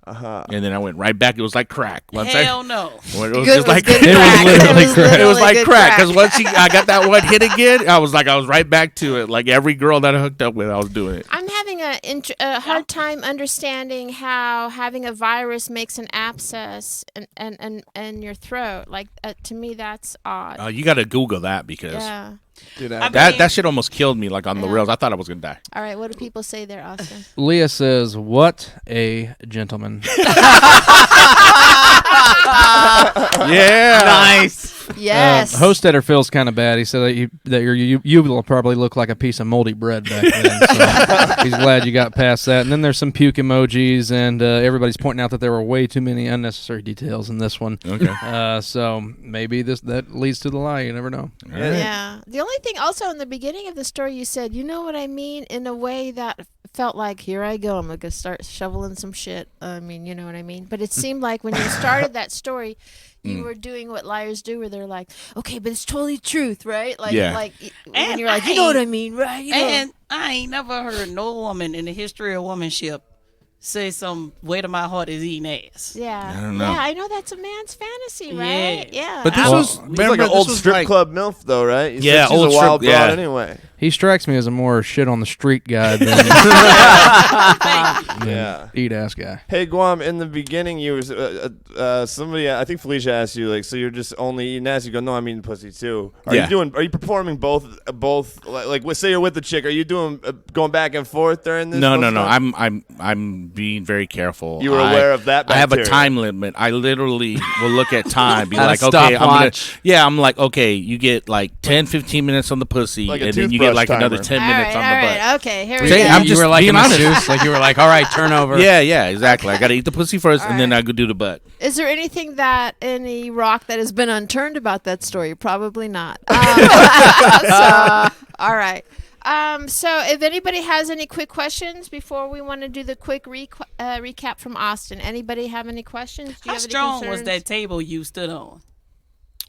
And then I went right back. It was like crack. Hell no. It was Good just like good it was crack. literally It was crack. It was literally like good crack because once I got that one hit again, I was right back to it. Like every girl that I hooked up with, I was doing it. I'm having a hard time understanding how having a virus makes an abscess in your throat. Like to me, that's odd. You got to Google that because Yeah. Dude, I that mean- that shit almost killed me. Like on the Yeah. rails, I thought I was gonna die. All right. What do people say there, Austin? Leah says, "What a gentleman." Yeah. Nice. Yes. Hostetter feels kind of bad. He said that your uvula probably looked like a piece of moldy bread back then. So he's glad you got past that. And then there's some puke emojis, and everybody's pointing out that there were way too many unnecessary details in this one. Okay. So maybe that leads to the lie. You never know. Yeah. The only thing also in the beginning of the story you said, you know what I mean, in a way that felt like, here I go, I'm going to start shoveling some shit. I mean, you know what I mean? But it seemed like when you started that story, you were doing what liars do, where they're like, okay, but it's totally truth, right? Like, Yeah. like when And you're like, you know what I mean, right? You know. And I ain't never heard no woman in the history of womanship say some way to my heart is eating ass. Yeah. I don't know. Yeah, I know that's a man's fantasy, right? Yeah. But this I- was He's like remember, an old this was strip like, club MILF, though, right? You said Yeah, she's old a wild strip- broad yeah. anyway. He strikes me as a more shit on the street guy than Yeah. eat ass guy. Hey, Guam, in the beginning, you was somebody, I think Felicia asked you, like, so you're just only eating ass? You go, no, I'm eating pussy, too. Are Yeah. you performing both, like, say you're with the chick, are you doing, going back and forth during this? No, most no, of no. the time? I'm being very careful. You were aware of that I have a bacteria. time limit. I literally will look at time, be Got a like, okay, stopwatch. I'm like, okay, you get like 10, 15 minutes on the pussy, Like a and then you get toothbrush like another timer. 10 all minutes right, on the butt. all right. Okay, here we Say, go. I'm you just were like being a honest. masseuse, like you were like, all right, turn over. Yeah, exactly. I got to eat the pussy first, and then Alright. I go do the butt. Is there any rock that has been unturned about that story? Probably not. All right. So if anybody has any quick questions before we want to do the quick recap from Austin, anybody have any questions? Do you How have any strong was concerns? that table you stood on?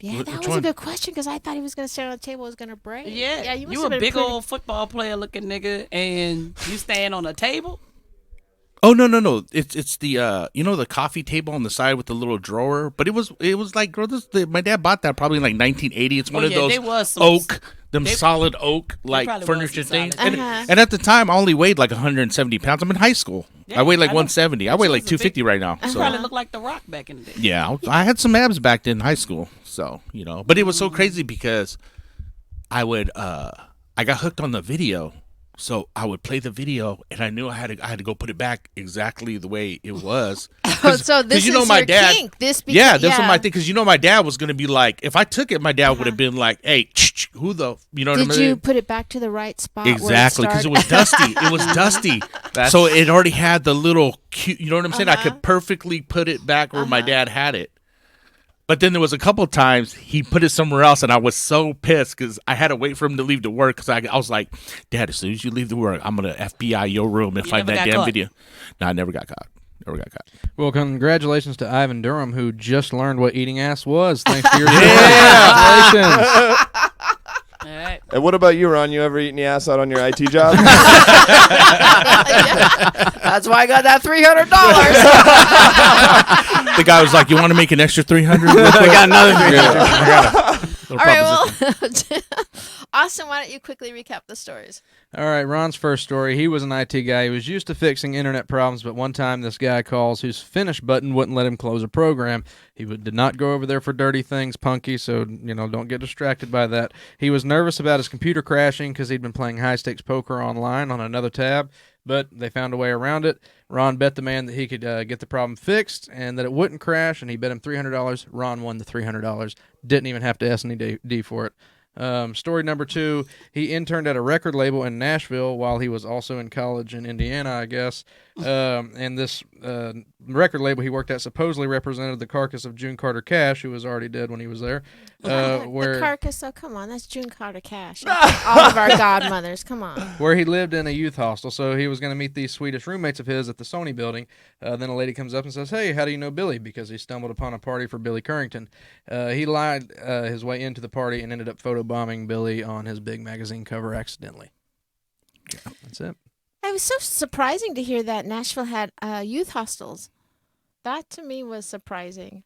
Yeah, Which that was one? a good question because I thought he was going to stand on the table, was going to break. Yeah, you must you have a been big pretty- old football player looking nigga, and you stand on a table. Oh no! It's the the coffee table on the side with the little drawer. But it was like, girl, my dad bought that probably in like 1980. It's one Oh, of yeah, those they was some- oak, them they- solid oak like probably was furniture some things. solid And, oak. and at the time, I only weighed like 170 pounds. I'm in high school. Yeah, I weighed like I know. 170. I But weigh you like was a big- 250 right now. You So probably looked like The Rock back in the day. yeah, I had some abs back then in high school. So but it was so crazy because I would I got hooked on the video. So I would play the video, and I knew I had to go put it back exactly the way it was. Oh, so this is your kink. This beca- Yeah, that's what my thing. Because my dad was gonna be like, if I took it, my dad would have been like, "Hey, who the what I Did mean?" you put it back to the right spot? Exactly, because it was dusty. It was dusty. So it already had the little cute. You know what I'm saying? I could perfectly put it back where my dad had it. But then there was a couple times he put it somewhere else, and I was so pissed because I had to wait for him to leave to work. Because I was like, Dad, as soon as you leave to work, I'm gonna FBI your room and You find never that got damn caught. video. No, I never got caught. Never got caught. Well, congratulations to Ivan Durham, who just learned what eating ass was thanks to your Yeah. congratulations. All right. And what about you, Ron? You ever eaten the ass out on your IT job? That's why I got that $300. The guy was like, "You want to make an extra 300?" I got another All right, well, Austin, why don't you quickly recap the stories? All right, Ron's first story. He was an IT guy. He was used to fixing internet problems, but one time this guy calls whose finish button wouldn't let him close a program. He did not go over there for dirty things, Punkie, so, don't get distracted by that. He was nervous about his computer crashing because he'd been playing high-stakes poker online on another tab, but they found a way around it. Ron bet the man that he could get the problem fixed and that it wouldn't crash, and he bet him $300. Ron won the $300. Didn't even have to S&D for it. Story number 2, he interned at a record label in Nashville while he was also in college in Indiana, I guess. And this record label he worked at supposedly represented the carcass of June Carter Cash, who was already dead when he was there. The carcass, oh, come on, that's June Carter Cash. All of our godmothers, come on. Where he lived in a youth hostel, so he was going to meet these Swedish roommates of his at the Sony building. Then a lady comes up and says, "Hey, how do you know Billy?" Because he stumbled upon a party for Billy Currington. He lied his way into the party and ended up photobombing Billy on his big magazine cover accidentally. Yeah, that's it. It was so surprising to hear that Nashville had youth hostels. That to me was surprising.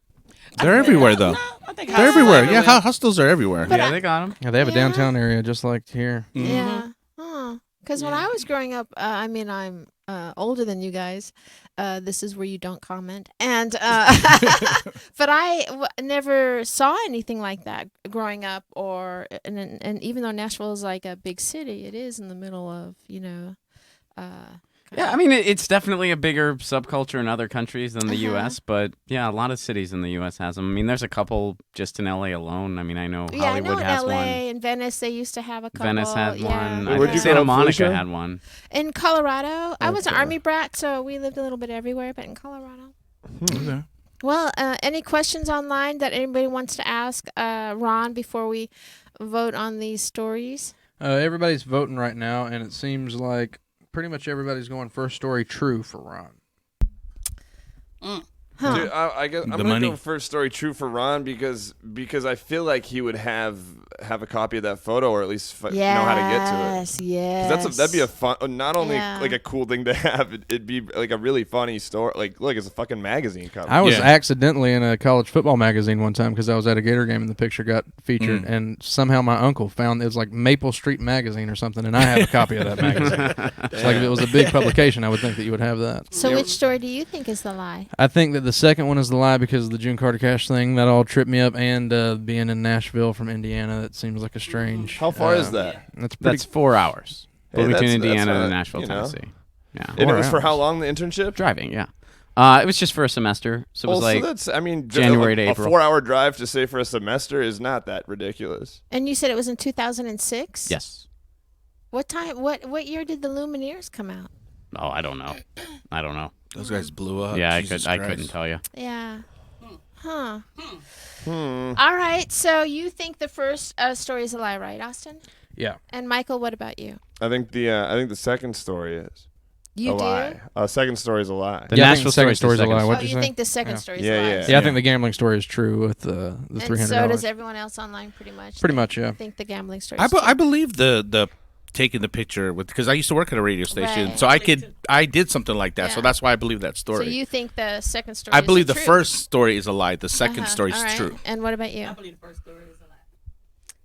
They're everywhere, though. I think They're everywhere. Yeah, hostels are everywhere. Yeah, they got him. Yeah, they have a Yeah. downtown area just like here. Yeah. Because when I was growing up, I'm older than you guys. This is where you don't comment. And but I never saw anything like that growing up. And even though Nashville is like a big city, it is in the middle of Yeah, I mean, it's definitely a bigger subculture in other countries than the Uh-huh. U.S., but yeah, a lot of cities in the U.S. has them. I mean, there's a couple just in L.A. alone. I mean, I know Yeah, I know Hollywood in has LA one. and Venice they used to have a couple. Venice had yeah, one. Wait, I where'd think you Santa grow up, Monica Felicia? had one. In Colorado, I was an Okay. Army brat, so we lived a little bit everywhere, but in Colorado. Okay. Well, any questions online that anybody wants to ask Ron before we vote on these stories? Everybody's voting right now, and it seems like pretty much everybody's going first story true for Ron. Huh. Dude, I guess I'm The gonna money. go first story true for Ron because I feel like he would have a copy of that photo or at least know how to get to it. Yes, yes. 'Cause that'd be a fun, not only Yeah. like a cool thing to have, it'd be like a really funny story. Like, look, it's a fucking magazine cover. I was Yeah. accidentally in a college football magazine one time because I was at a Gator game and the picture got featured, and somehow my uncle found it was like Maple Street Magazine or something, and I have a copy of that magazine. It's like if it was a big publication, I would think that you would have that. So which story do you think is the lie? I think that the second one is the lie because of the June Carter Cash thing. That all tripped me up, and being in Nashville from Indiana, that seems like a strange. How far is that? That's pretty. That's 4 hours. Hey, Bloomington, that's Indiana, not- to Nashville, you know. Tennessee. Yeah. And it was 4 for how hours. long the internship? Driving, yeah. It was just for a semester, so it was Well, like so that's I mean January to a April. 4-hour drive to say for a semester is not that ridiculous. And you said it was in 2006? yes. What time? What year did the Lumineers come out? Oh, I don't know. I don't know. Those guys blew up. Yeah, Jesus I Christ. couldn't tell you. Yeah. Huh. Hmm. All right. So you think the first story is a lie, right, Austin? Yeah. And Michael, what about you? I think the second story is You a do? lie. Second story is a lie. The Yeah, I think Nashville the second story's story's a lie. second What'd Oh, you you say? think the second Yeah. story is Yeah, a lie? yeah. Yeah, I think the gambling story is true with the And $300. so does everyone else online, pretty much. Pretty They much, yeah. think the gambling story. I believe the taking the picture with because I used to work at a radio station, Right. so I did something like that. So Yeah. that's why I believe that So story. you think the second story? I is believe the truth? first story is a lie. The 2nd Uh-huh. story is All right. true. And what about you? I believe the first story is a lie.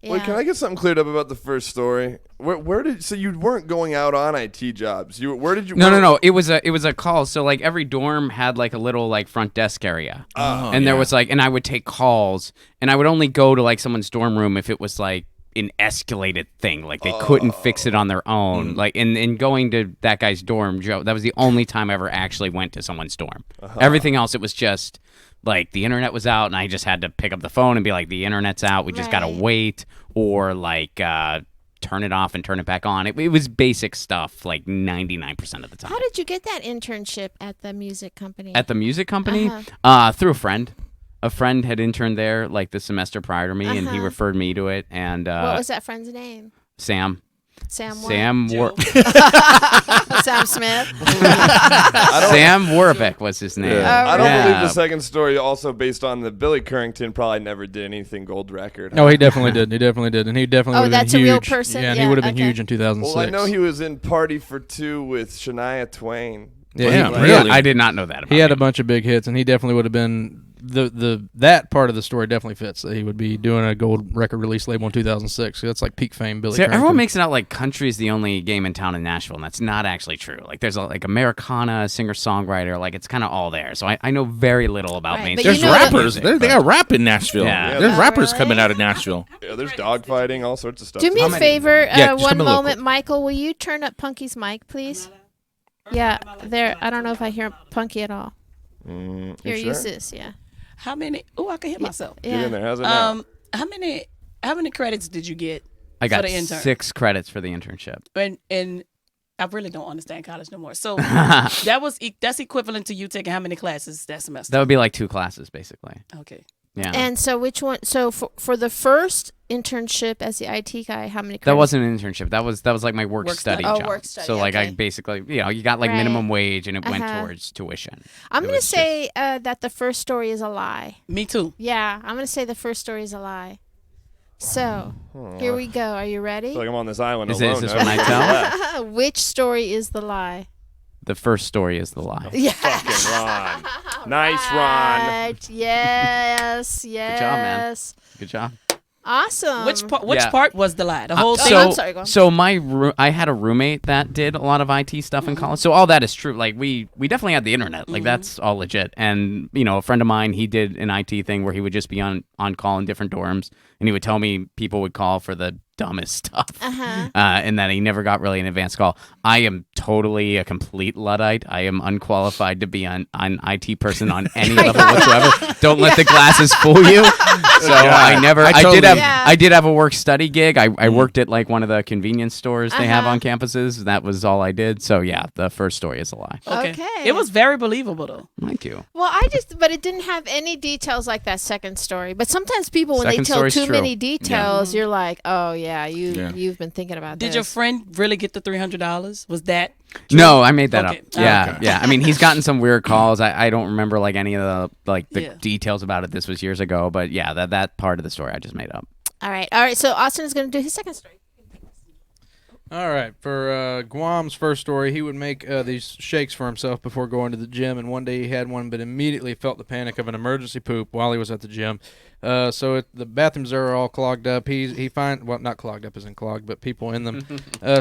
Yeah. Wait, can I get something cleared up about the first story? Where did so you weren't going out on IT jobs? Where did you? No. It was a call. So like every dorm had like a little like front desk area, Oh, and there yeah. was like, and I would take calls, and I would only go to like someone's dorm room if it was like an escalated thing, like they couldn't fix it on their own. Like in going to that guy's dorm, Joe, that was the only time I ever actually went to someone's dorm. Everything else, it was just like the internet was out, and I just had to pick up the phone and be like, the internet's out. We just gotta Right. wait, or like turn it off and turn it back on. It was basic stuff, like 99% of the time. How did you get that internship at the music company? At the music company, through a friend. A friend had interned there like the semester prior to me, and he referred me to it. And what was that friend's name? Sam. Sam what? Sam Sam Smith. Sam Warbeck was his name. Yeah. I don't Yeah. believe the second story. Also based on the Billy Currington probably never did anything gold record. Oh, he definitely did. He definitely did, and he definitely Oh, would have that's been a huge. real person? Yeah, and Yeah, he would have been okay. huge in 2006. Well, I know he was in Party for Two with Shania Twain. Yeah, Yeah, he, really? I did not know that about he had a him. bunch of big hits, and he definitely would have been that part of the story definitely fits. That he would be doing a gold record release label in 2006. So that's like peak fame. Billy. See, everyone Currington. makes it out like country is the only game in town in Nashville, and that's not actually true. Like there's like Americana, singer-songwriter, like it's kind of all there. So I know very little about Right, main. but There's you know that- rappers. They got rap in Nashville. Yeah. There's Oh, rappers really? coming out of Nashville. Yeah, there's dogfighting, all sorts of stuff. Do me a favor, Yeah, just one come in local. moment, Michael. Will you turn up Punkie's mic, please? Yeah, there. I don't know if I hear Punkie at all. You Here, sure? use this. Yeah. How many? Oh, I can hit myself. Get Yeah. in there. How's it now? How many credits did you get I got for the intern? 6 credits for the internship. And I really don't understand college no more. So that's equivalent to you taking how many classes that semester? That would be like 2 classes, basically. Okay. Yeah. And so, which one? So for the first internship as the IT guy, how many? That credits? wasn't an internship. That was like my work Work study study. Oh, job. work study, So like okay. I basically, you got like Right. minimum wage, and it went Uh-huh. towards tuition. I'm It gonna was say that the first story is a lie. Me too. Yeah, I'm gonna say the first story is a lie. So here we go. Are you I ready? feel like I'm on this island Is alone. this now. when I tell? Which story is the lie? The first story is the lie. Yeah. Fucking Ron. Nice, Ron. Right. Yes. Yes. job, man. Good job. Awesome. Which part? Yeah. Part was the lie? The whole thing. So, I'm sorry, go on. so I had a roommate that did a lot of IT stuff in college. So all that is true. Like we definitely had the internet. Like that's all legit. And a friend of mine, he did an IT thing where he would just be on call in different dorms, and he would tell me people would call for the dumbest stuff. Uh-huh. And that he never got really an advance call. I am totally a complete Luddite. I am unqualified to be an IT person on any level whatsoever. Don't let the glasses fool you. So I never. I did have a work study gig. I worked at like one of the convenience stores they have on campuses. That was all I did. So yeah, the first story is a lie. Okay. It was very believable though. Thank you. Well, but it didn't have any details like that second story. But sometimes people, when Second they tell story's too true. many details, you're like, oh yeah, you've been thinking about Did this. your friend really get the $300? Was that? No, I made that Okay. up. Yeah, Okay. yeah. I mean, he's gotten some weird calls. I don't remember like any of the Yeah. details about it. This was years ago, but yeah, that part of the story I just made up. All right. So Austin is going to do his second story. All right, for Guam's first story, he would make these shakes for himself before going to the gym, and one day he had one, but immediately felt the panic of an emergency poop while he was at the gym. The bathrooms are all clogged up. He finds, well, not clogged up as in clogged, but people in them.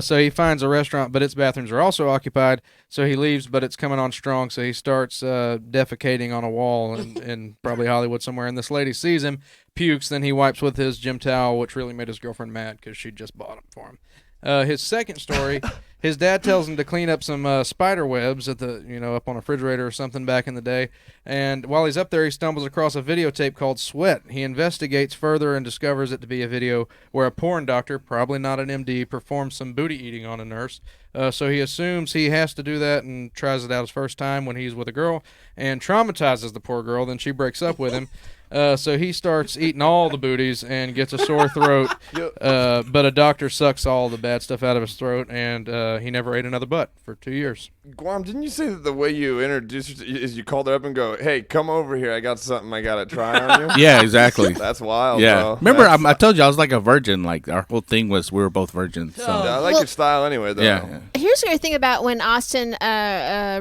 So he finds a restaurant, but its bathrooms are also occupied. So he leaves, but it's coming on strong. So he starts defecating on a wall in probably Hollywood somewhere. And this lady sees him, pukes, then he wipes with his gym towel, which really made his girlfriend mad because she just bought them for him. His second story, his dad tells him to clean up some spider webs at up on a refrigerator or something back in the day. And while he's up there, he stumbles across a videotape called Sweat. He investigates further and discovers it to be a video where a porn doctor, probably not an MD, performs some booty eating on a nurse. So he assumes he has to do that and tries it out his first time when he's with a girl and traumatizes the poor girl. Then she breaks up with him. So he starts eating all the booties and gets a sore throat, but a doctor sucks all the bad stuff out of his throat, and he never ate another butt for 2 years. Guam, didn't you say that the way you introduced her is you called her up and go, hey, come over here. I got something I got to try on you? Yeah, exactly. That's wild, Yeah. bro. Remember, I told you I was like a virgin. Like, our whole thing was we were both virgins. So. I like your style anyway, though. Yeah. Here's the thing about when Austin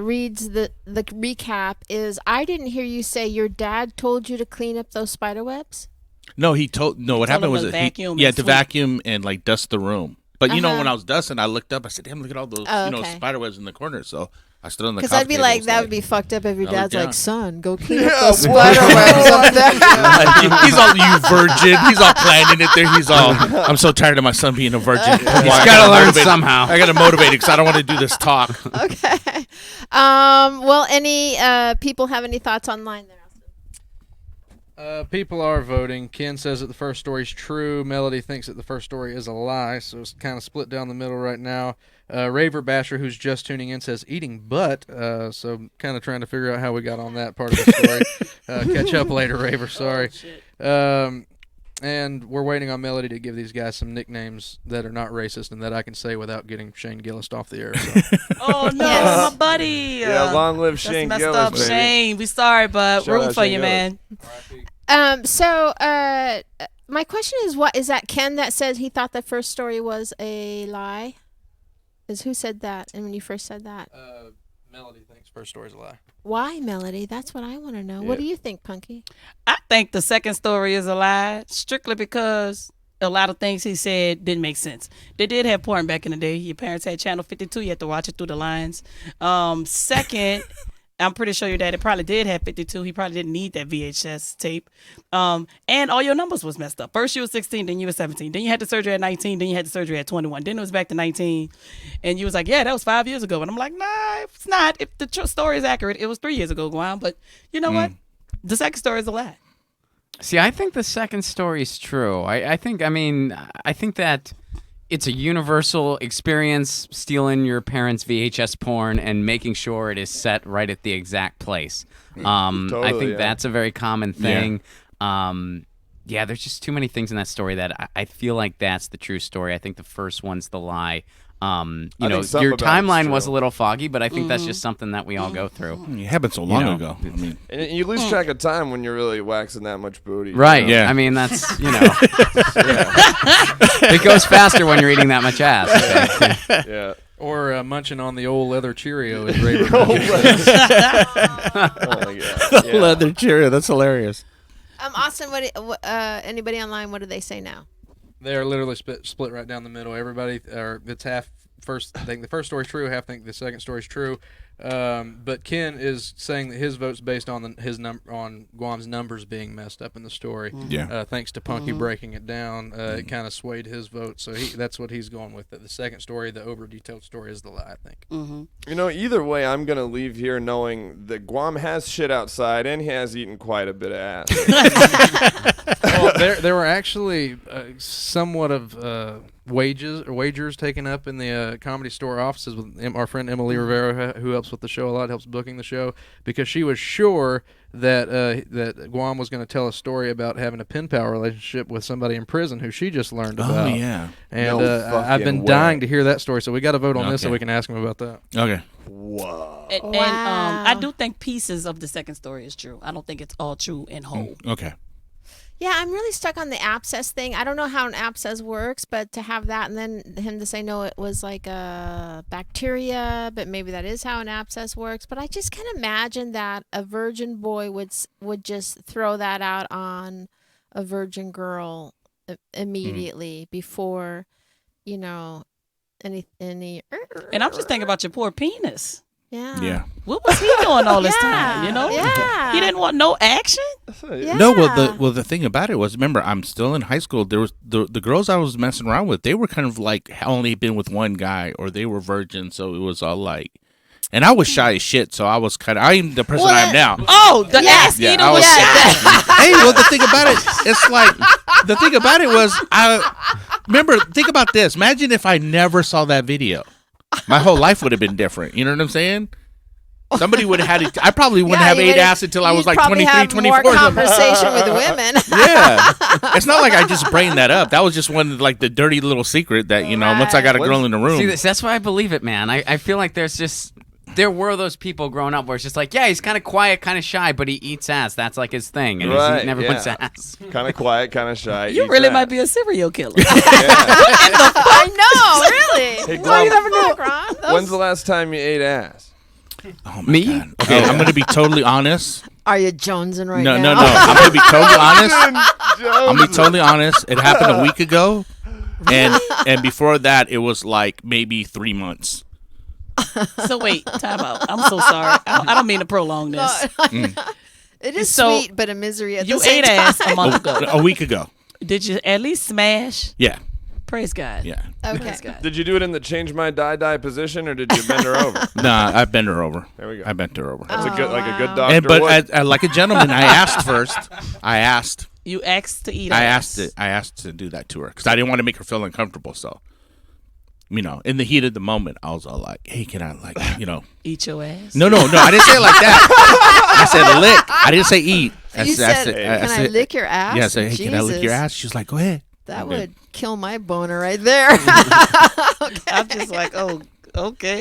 reads the recap is I didn't hear you say your dad told you to clean up those spider webs. No, what told happened him was to that vacuum to and sweep. vacuum and like dust the room. But when Uh-huh. I was dusting, I looked up. I said, "Damn, look at all those Okay. spider webs in the corner." So I stood on the Because coffee I'd be table, like, was that would be fucked up if your I looked dad's like, down. son, go clean up those spider webs up there. He's all, you virgin. He's all planning it there. He's all, I'm so tired of my son being a virgin. He's gotta learn somehow. I got to motivate it because I don't want to do this talk. Okay. Well, any people have any thoughts online there? People are voting. Ken says that the first story is true. Melody thinks that the first story is a lie, so it's kind of split down the middle right now. Raver Basher, who's just tuning in, says eating butt, so kind of trying to figure out how we got on that part of the story. Catch up later, Raver, sorry. And we're waiting on Melody to give these guys some nicknames that are not racist and that I can say without getting Shane Gillis off the air. So. Oh no, Yes. my buddy. Yeah, long live That's Shane messed Gillis, up, baby. Shane. We sorry, but Shout rooting out for Shane you, Gillis. man. My question is, what is that Ken that said he thought the first story was a lie? Who said that? And when you first said that, Melody thinks first story's a lie. why, Melody? That's what I want to know. What do you think, Punkie? I think the second story is a lie, strictly because a lot of things he said didn't make sense. They did have porn back in the day. Your parents had Channel 52. You had to watch it through the lines. Second, I'm pretty sure your daddy probably did have 52. He probably didn't need that VHS tape. And all your numbers was messed up. First you were 16, then you were 17. Then you had the surgery at 19, then you had the surgery at 21. Then it was back to 19. And you was like, yeah, that was 5 years ago. And I'm like, nah, it's not. If the story is accurate, it was 3 years ago, Guam. But you know what? The second story is a lie. See, I think the second story is true. I think that it's a universal experience, stealing your parents' VHS porn and making sure it is set right at the exact place. I think that's a very common thing. Yeah, there's just too many things in that story that I feel like that's the true story. I think the first one's the lie. think Your something about it's timeline was a true. little foggy, but I think that's just something that we all go through. It happened so long know. ago. I mean, And you lose track of time when you're really waxing that much booty. you Right. know? Yeah. I mean, that's, it goes faster when you're eating that much ass. Yeah. Or munching on the old leather Cheerio, as Raver Oh, mentioned. my God. Yeah. leather Cheerio. That's hilarious. Austin, anybody online? What do they say now? They are literally split right down the middle. Everybody, or it's half first think the first story's true, half think the second story's true. But Ken is saying that his vote's based on on Guam's numbers being messed up in the story. Yeah. Thanks to Punkie breaking it down, it kind of swayed his vote. So that's what he's going with. The second story, the over-detailed story, is the lie, I think. You know, either way, I'm going to leave here knowing that Guam has shit outside and he has eaten quite a bit of ass. Well, there were actually somewhat of wagers taken up in the Comedy Store offices with our friend Emily Rivera, who helps with the show a lot, helps booking the show, because she was sure that that Guam was going to tell a story about having a pen pal relationship with somebody in prison who she just learned about. Oh, yeah. And No I've been fucking dying way. to hear that story, so we got to vote on this so Okay. we can ask him about that. Okay. Whoa. And I do think pieces of the second story is true. I don't think it's all true and whole. Okay. Yeah, I'm really stuck on the abscess thing. I don't know how an abscess works, but to have that and then him to say no, it was like a bacteria, but maybe that is how an abscess works. But I just can't imagine that a virgin boy would just throw that out on a virgin girl immediately before, you know, any. And I'm just thinking about your poor penis. Yeah. Yeah. What was he doing all this time? You know? Yeah. He didn't want no action. Yeah. No, well, the thing about it was, remember, I'm still in high school. There was the girls I was messing around with. They were kind of like only been with one guy, or they were virgins. So it was all like, and I was shy as shit. So I was kind of, I'm the person I am now. Oh, the ass Yeah, eater I was was- shy. Hey, well, the thing about it, it's like, the thing about it was, remember, think about this. Imagine if I never saw that video. My whole life would have been different. You know what I'm saying? Somebody would have had it. I probably wouldn't have ate ass until I was like 23, 24. More conversation with women. Yeah. It's not like I just brained that up. That was just one, like, the dirty little secret that, you know, once I got a girl in the room. See, that's why I believe it, man. I feel like there were those people growing up where it's just like, yeah, he's kind of quiet, kind of shy, but he eats ass. That's like his thing, and Right, he never puts yeah. ass. Kind of quiet, kind of shy. You eats really ass. might be a serial killer. I know, really. Hey, Well, you Guam, never know, Ron. when's the last time you ate ass? Oh, my Me? God. Okay, I'm going to be totally honest. Are you jonesing right No, now? no, no. I'm going to be totally honest. I'm going to be totally honest. It happened a week ago. And before that, it was like maybe 3 months. So wait, time out. I'm so sorry. I don't mean to prolong this. It is So, sweet, but a misery at You the same ate time. ass a month ago. A week ago. Did you at least smash? Yeah. Praise God. Yeah. Okay. Praise God. Did you do it in the change my die position, or did you bend her over? Nah, I bent her over. There we go. I bent her over. That's a good, like a good wow. doctor And but would. like a gentleman, I asked first. I asked. You asked to eat I ass. asked to do that to her because I didn't want to make her feel uncomfortable. So, you know, in the heat of the moment, I was all like, "Hey, can I like, you know?" Eat your ass. No, I didn't say it like that. I said lick. I didn't say eat. You said, "Can I lick your ass?" Yeah, I said, "Hey, can I lick your Jesus. ass?" She's like, "Go ahead." That Okay. would kill my boner right there. I'm just like, oh, okay.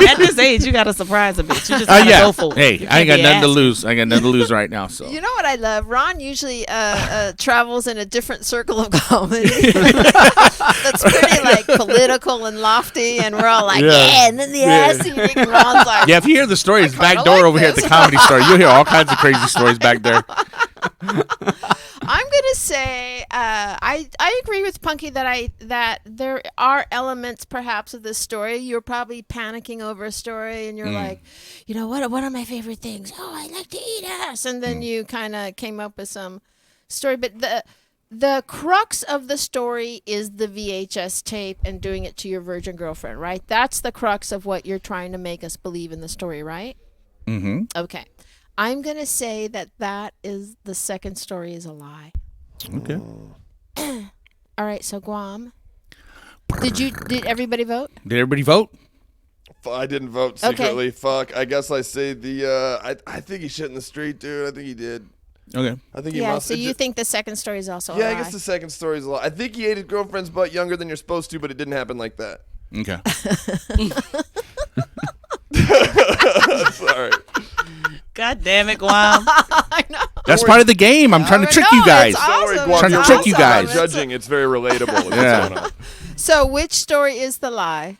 At this age, you got to surprise a bitch. You just got to Yeah. go for it. Hey, You I ain't can't got be nothing to assy. lose. I ain't got nothing to lose right now. So You know what I love? Ron usually travels in a different circle of comedy. That's pretty like political and lofty, and we're all like, yeah, and then the ass eating. And Ron's like, yeah, if you hear the stories I back kinda door like over here at the this. Comedy Store, you'll hear all kinds of crazy stories back there. I'm gonna say I agree with Punkie that there are elements perhaps of this story. You're probably panicking over a story, and you're like, you know, what are my favorite things? Oh, I like to eat ass, and then you kind of came up with some story. But the crux of the story is the VHS tape and doing it to your virgin girlfriend, right? That's the crux of what you're trying to make us believe in the story, right? Mm-hmm. Okay. I'm going to say that is the second story is a lie. Okay. All right, so Guam. Did everybody vote? Did everybody vote? I didn't vote Okay. secretly. Fuck. I guess I say the. I think he shit in the street, dude. I think he did. Okay. I think he Yeah, must. so it you ju- think the second story is also a Yeah, lie? I guess the second story is a lot. I think he ate his girlfriend's butt younger than you're supposed to, but it didn't happen like that. Okay. Sorry. God damn it, Guam. I know. That's part of the game. I'm trying to trick you No, guys. it's Sorry, awesome. Guam. Trying to It's trick you awesome. guys. Judging, it's very relatable. with what's Yeah. going on. So which story is the lie?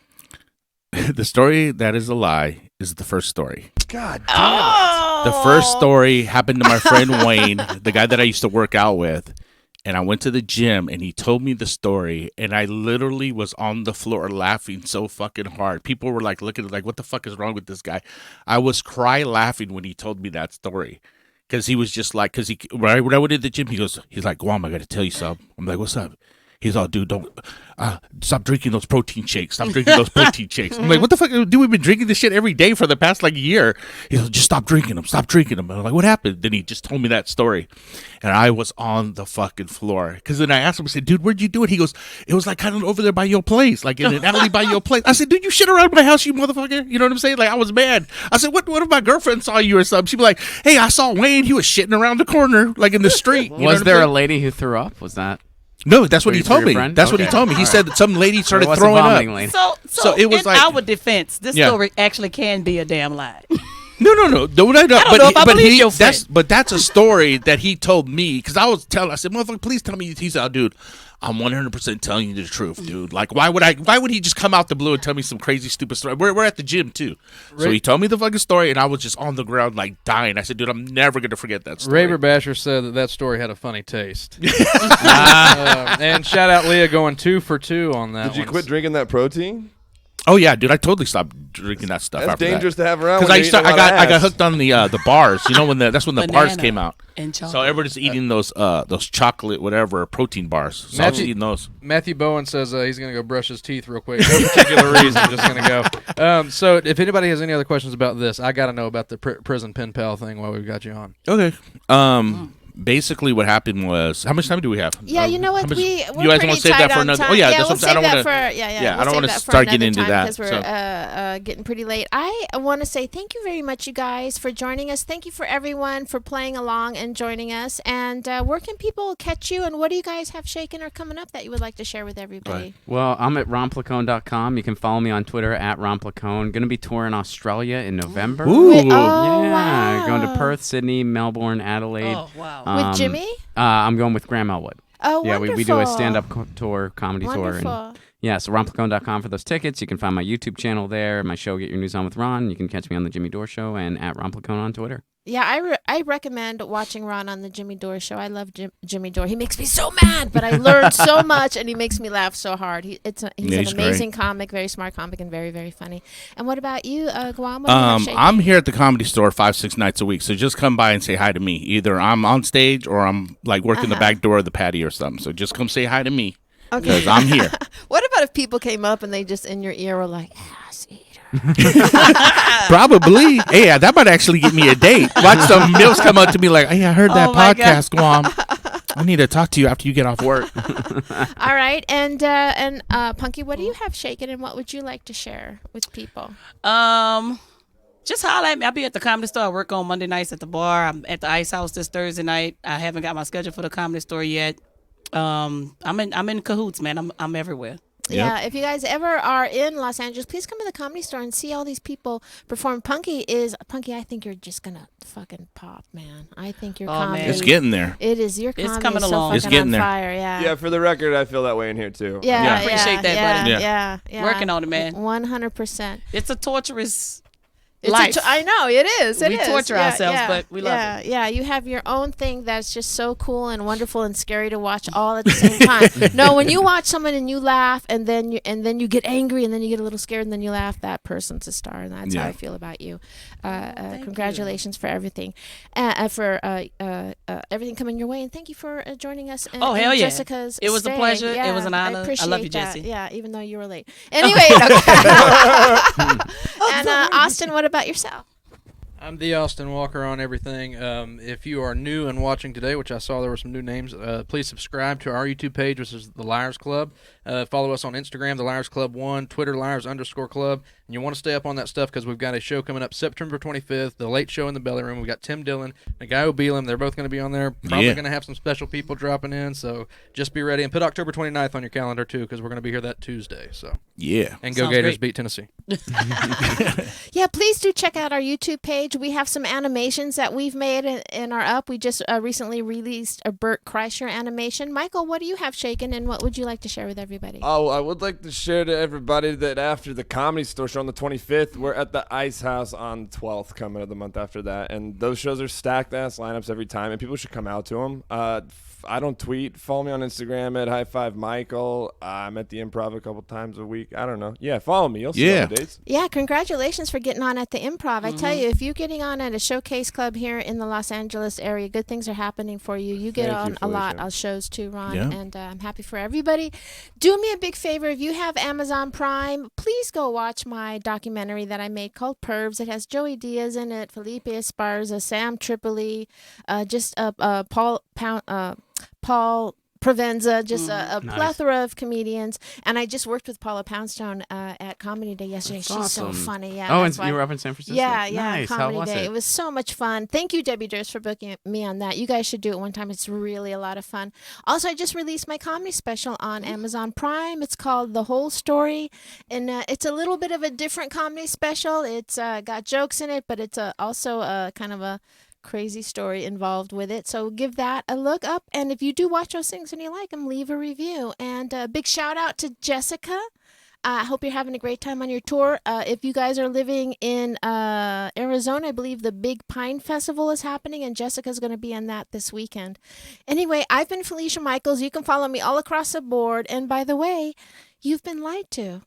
The story that is a lie is the first story. God damn The first story happened to my friend Wayne, the guy that I used to work out with. and I went to the gym, and he told me the story, and I literally was on the floor laughing so fucking hard. People were like looking like, what the fuck is wrong with this guy? I was cry laughing when he told me that story. Because he was just like, when I went to the gym, he's like, Guam, I got to tell you something. I'm like, what's up? He's all, dude, don't stop drinking those protein shakes. Stop drinking those protein shakes. I'm like, what the fuck? Dude, we've been drinking this shit every day for the past like year. He's like, just stop drinking them. Stop drinking them. And I'm like, what happened? Then he just told me that story. And I was on the fucking floor. Because then I asked him, I said, dude, where'd you do it? He goes, it was like kind of over there by your place, like in an alley by your place. I said, dude, you shit around my house, you motherfucker. You know what I'm saying? Like, I was mad. I said, what if my girlfriend saw you or something? She'd be like, hey, I saw Wayne. He was shitting around the corner, like in the street. You know Was what there I'm a saying? lady who threw up? Was that? No, that's what he For told your me. friend? That's what he Okay. told me. He said that some lady started There was a throwing vomiting up. lady. So it was in like- our defense, this Yeah. story actually can be a damn lie. No. I don't know if I believe your friend. that's a story that he told me because I said, motherfucker, please tell me. He said, dude, I'm 100% telling you the truth, dude. Like, why would he just come out the blue and tell me some crazy, stupid story? We're at the gym, too. So he told me the fucking story, and I was just on the ground, like, dying. I said, dude, I'm never going to forget that story. Raver Basher said that story had a funny taste. And shout out Leah going 2 for 2 on that. Did you one. quit drinking that protein? Oh, yeah, dude, I totally stopped drinking that stuff That's after dangerous that. to have around. Because when you're eating a lot of I got ass. hooked on the bars. You know, that's when the bars Banana came out. and chocolate. So everybody's eating those chocolate, whatever, protein bars. So I was eating those. Matthew Bowen says he's going to go brush his teeth real quick. No particular reason, just going to go. So if anybody has any other questions about this, I got to know about the prison pen pal thing while we've got you on. Okay. Basically, what happened was, how much time do we have? Yeah, you know what? How much- We're you guys pretty want to save tight that for on another? time. Oh yeah, yeah, that's we'll what I'm save saying. that for I we'll don't save want to that for start getting another into time that. because we're getting pretty late. I want to say thank you very much, you guys, for joining us. Thank you for everyone for playing along and joining us. And where can people catch you? And what do you guys have shaken or coming up that you would like to share with everybody? Well, I'm at romplacone.com. You can follow me on Twitter at romplacone. Going to be touring Australia in November. Ooh. Oh, Yeah, going to wow. Perth, Sydney, Melbourne, Adelaide. Oh, wow. With Jimmy? I'm going with Graham Elwood. Oh, Yeah, wonderful. we do a stand-up tour, comedy tour. Wonderful. And yeah, so romplacone.com for those tickets. You can find my YouTube channel there, my show Get Your News On with Ron. You can catch me on the Jimmy Dore Show and at romplacone on Twitter. Yeah, I recommend watching Ron on the Jimmy Dore Show. I love Jimmy Dore. He makes me so mad, but I learned so much, and he makes me laugh so hard. He's Yeah, an he's amazing comic, very smart comic, and very, very funny. And what about you, Guam? What do you have shaking? I'm here at the Comedy Store 5-6 nights a week, so just come by and say hi to me. Either I'm on stage or I'm like working the back door of the patio or something. So just come say hi to me because I'm here. What about if people came up and they just in your ear were like, ass eater? Probably. Yeah, that might actually get me a date. Watch some milfs come up to me like, hey, I heard that Oh my God. podcast, Guam. I need to talk to you after you get off work. All right, and Punkie, what do you have shaken, and what would you like to share with people? Just holler at me. I'll be at the Comedy Store. I work on Monday nights at the bar. I'm at the Ice House this Thursday night. I haven't got my schedule for the Comedy Store yet. I'm in cahoots, man. I'm everywhere. Yeah, if you guys ever are in Los Angeles, please come to the Comedy Store and see all these people perform. Punkie, I think you're just gonna fucking pop, man. I think your Oh, comedy. man. It's getting there. It is your comedy. coming is so along. fucking It's getting on there. fire. Yeah. Yeah, for the record, I feel that way in here too. Yeah, Yeah. Appreciate that, yeah, buddy. Yeah, yeah. Working on it, man. 100%. It's a torturous It's life. I know it is. It We is. torture Yeah, ourselves, yeah, but we love yeah, Yeah, you have your own thing that's just so cool and wonderful and scary to watch all at the same time. No, when you watch someone and you laugh and then you get angry and then you get a little scared and then you laugh, that person's a star, and that's how Yeah. I feel about you. Congratulations for everything, for everything coming your way, and thank you for joining us. Oh, in hell yeah. Jessica's It was a stay. pleasure. It Yeah, was an honor. I appreciate love you, that. Jesse. Yeah, even though you were late. Anyway, okay. And Austin, what about yourself? I'm the Austin Walker on everything. If you are new and watching today, which I saw there were some new names, please subscribe to our YouTube page, which is The Liars Club. Follow us on Instagram, The Liars Club 1, Twitter, Liars_Club. And you want to stay up on that stuff because we've got a show coming up September 25th, The Late Show in the Belly Room. We've got Tim Dillon and Guy O'Beelam. They're both going to be on there. Probably Yeah. going to have some special people dropping in, so just be ready. And put October 29th on your calendar, too, because we're going to be here that Tuesday. So Yeah. And go Sounds Gators great. beat Tennessee. Yeah, please do check out our YouTube page. We have some animations that we've made and are up. We just recently released a Bert Kreischer animation. Michael, what do you have shaken, and what would you like to share with everybody? Oh, I would like to share to everybody that after the Comedy Store show on the 25th, we're at the Ice House on the 12th, coming of the month after that. And those shows are stacked ass lineups every time, and people should come out to them. I don't tweet. Follow me on Instagram at High Five Michael. I'm at the Improv a couple times a week. I don't know. Yeah, follow me. You'll see all the dates. Yeah, congratulations for getting on at the Improv. I tell you, if you're getting on at a showcase club here in the Los Angeles area, good things are happening for you. You get Thank you, on a lot Felicia. of shows too, Ron, Yeah. and I'm happy for everybody. Do me a big favor. If you have Amazon Prime, please go watch my documentary that I made called Pervs. It has Joey Diaz in it, Felipe Esparza, Sam Tripoli, Paul Provenza, just a Nice. plethora of comedians. And I just worked with Paula Poundstone at Comedy Day yesterday. That's She's so awesome. funny. Yeah, Oh, that's and you why- were up in San Francisco? Yeah, Nice. How Comedy was Day. it? It was so much fun. Thank you, Debbie Durst, for booking me on that. You guys should do it one time. It's really a lot of fun. Also, I just released my comedy special on Amazon Prime. It's called The Whole Story, and it's a little bit of a different comedy special. It's got jokes in it, but it's also kind of a crazy story involved with it. So give that a look up. And if you do watch those things and you like them, leave a review. And a big shout out to Jessica. I hope you're having a great time on your tour. If you guys are living in Arizona, I believe the Big Pine Festival is happening, and Jessica's going to be on that this weekend. Anyway, I've been Felicia Michaels. You can follow me all across the board. And by the way, you've been lied to.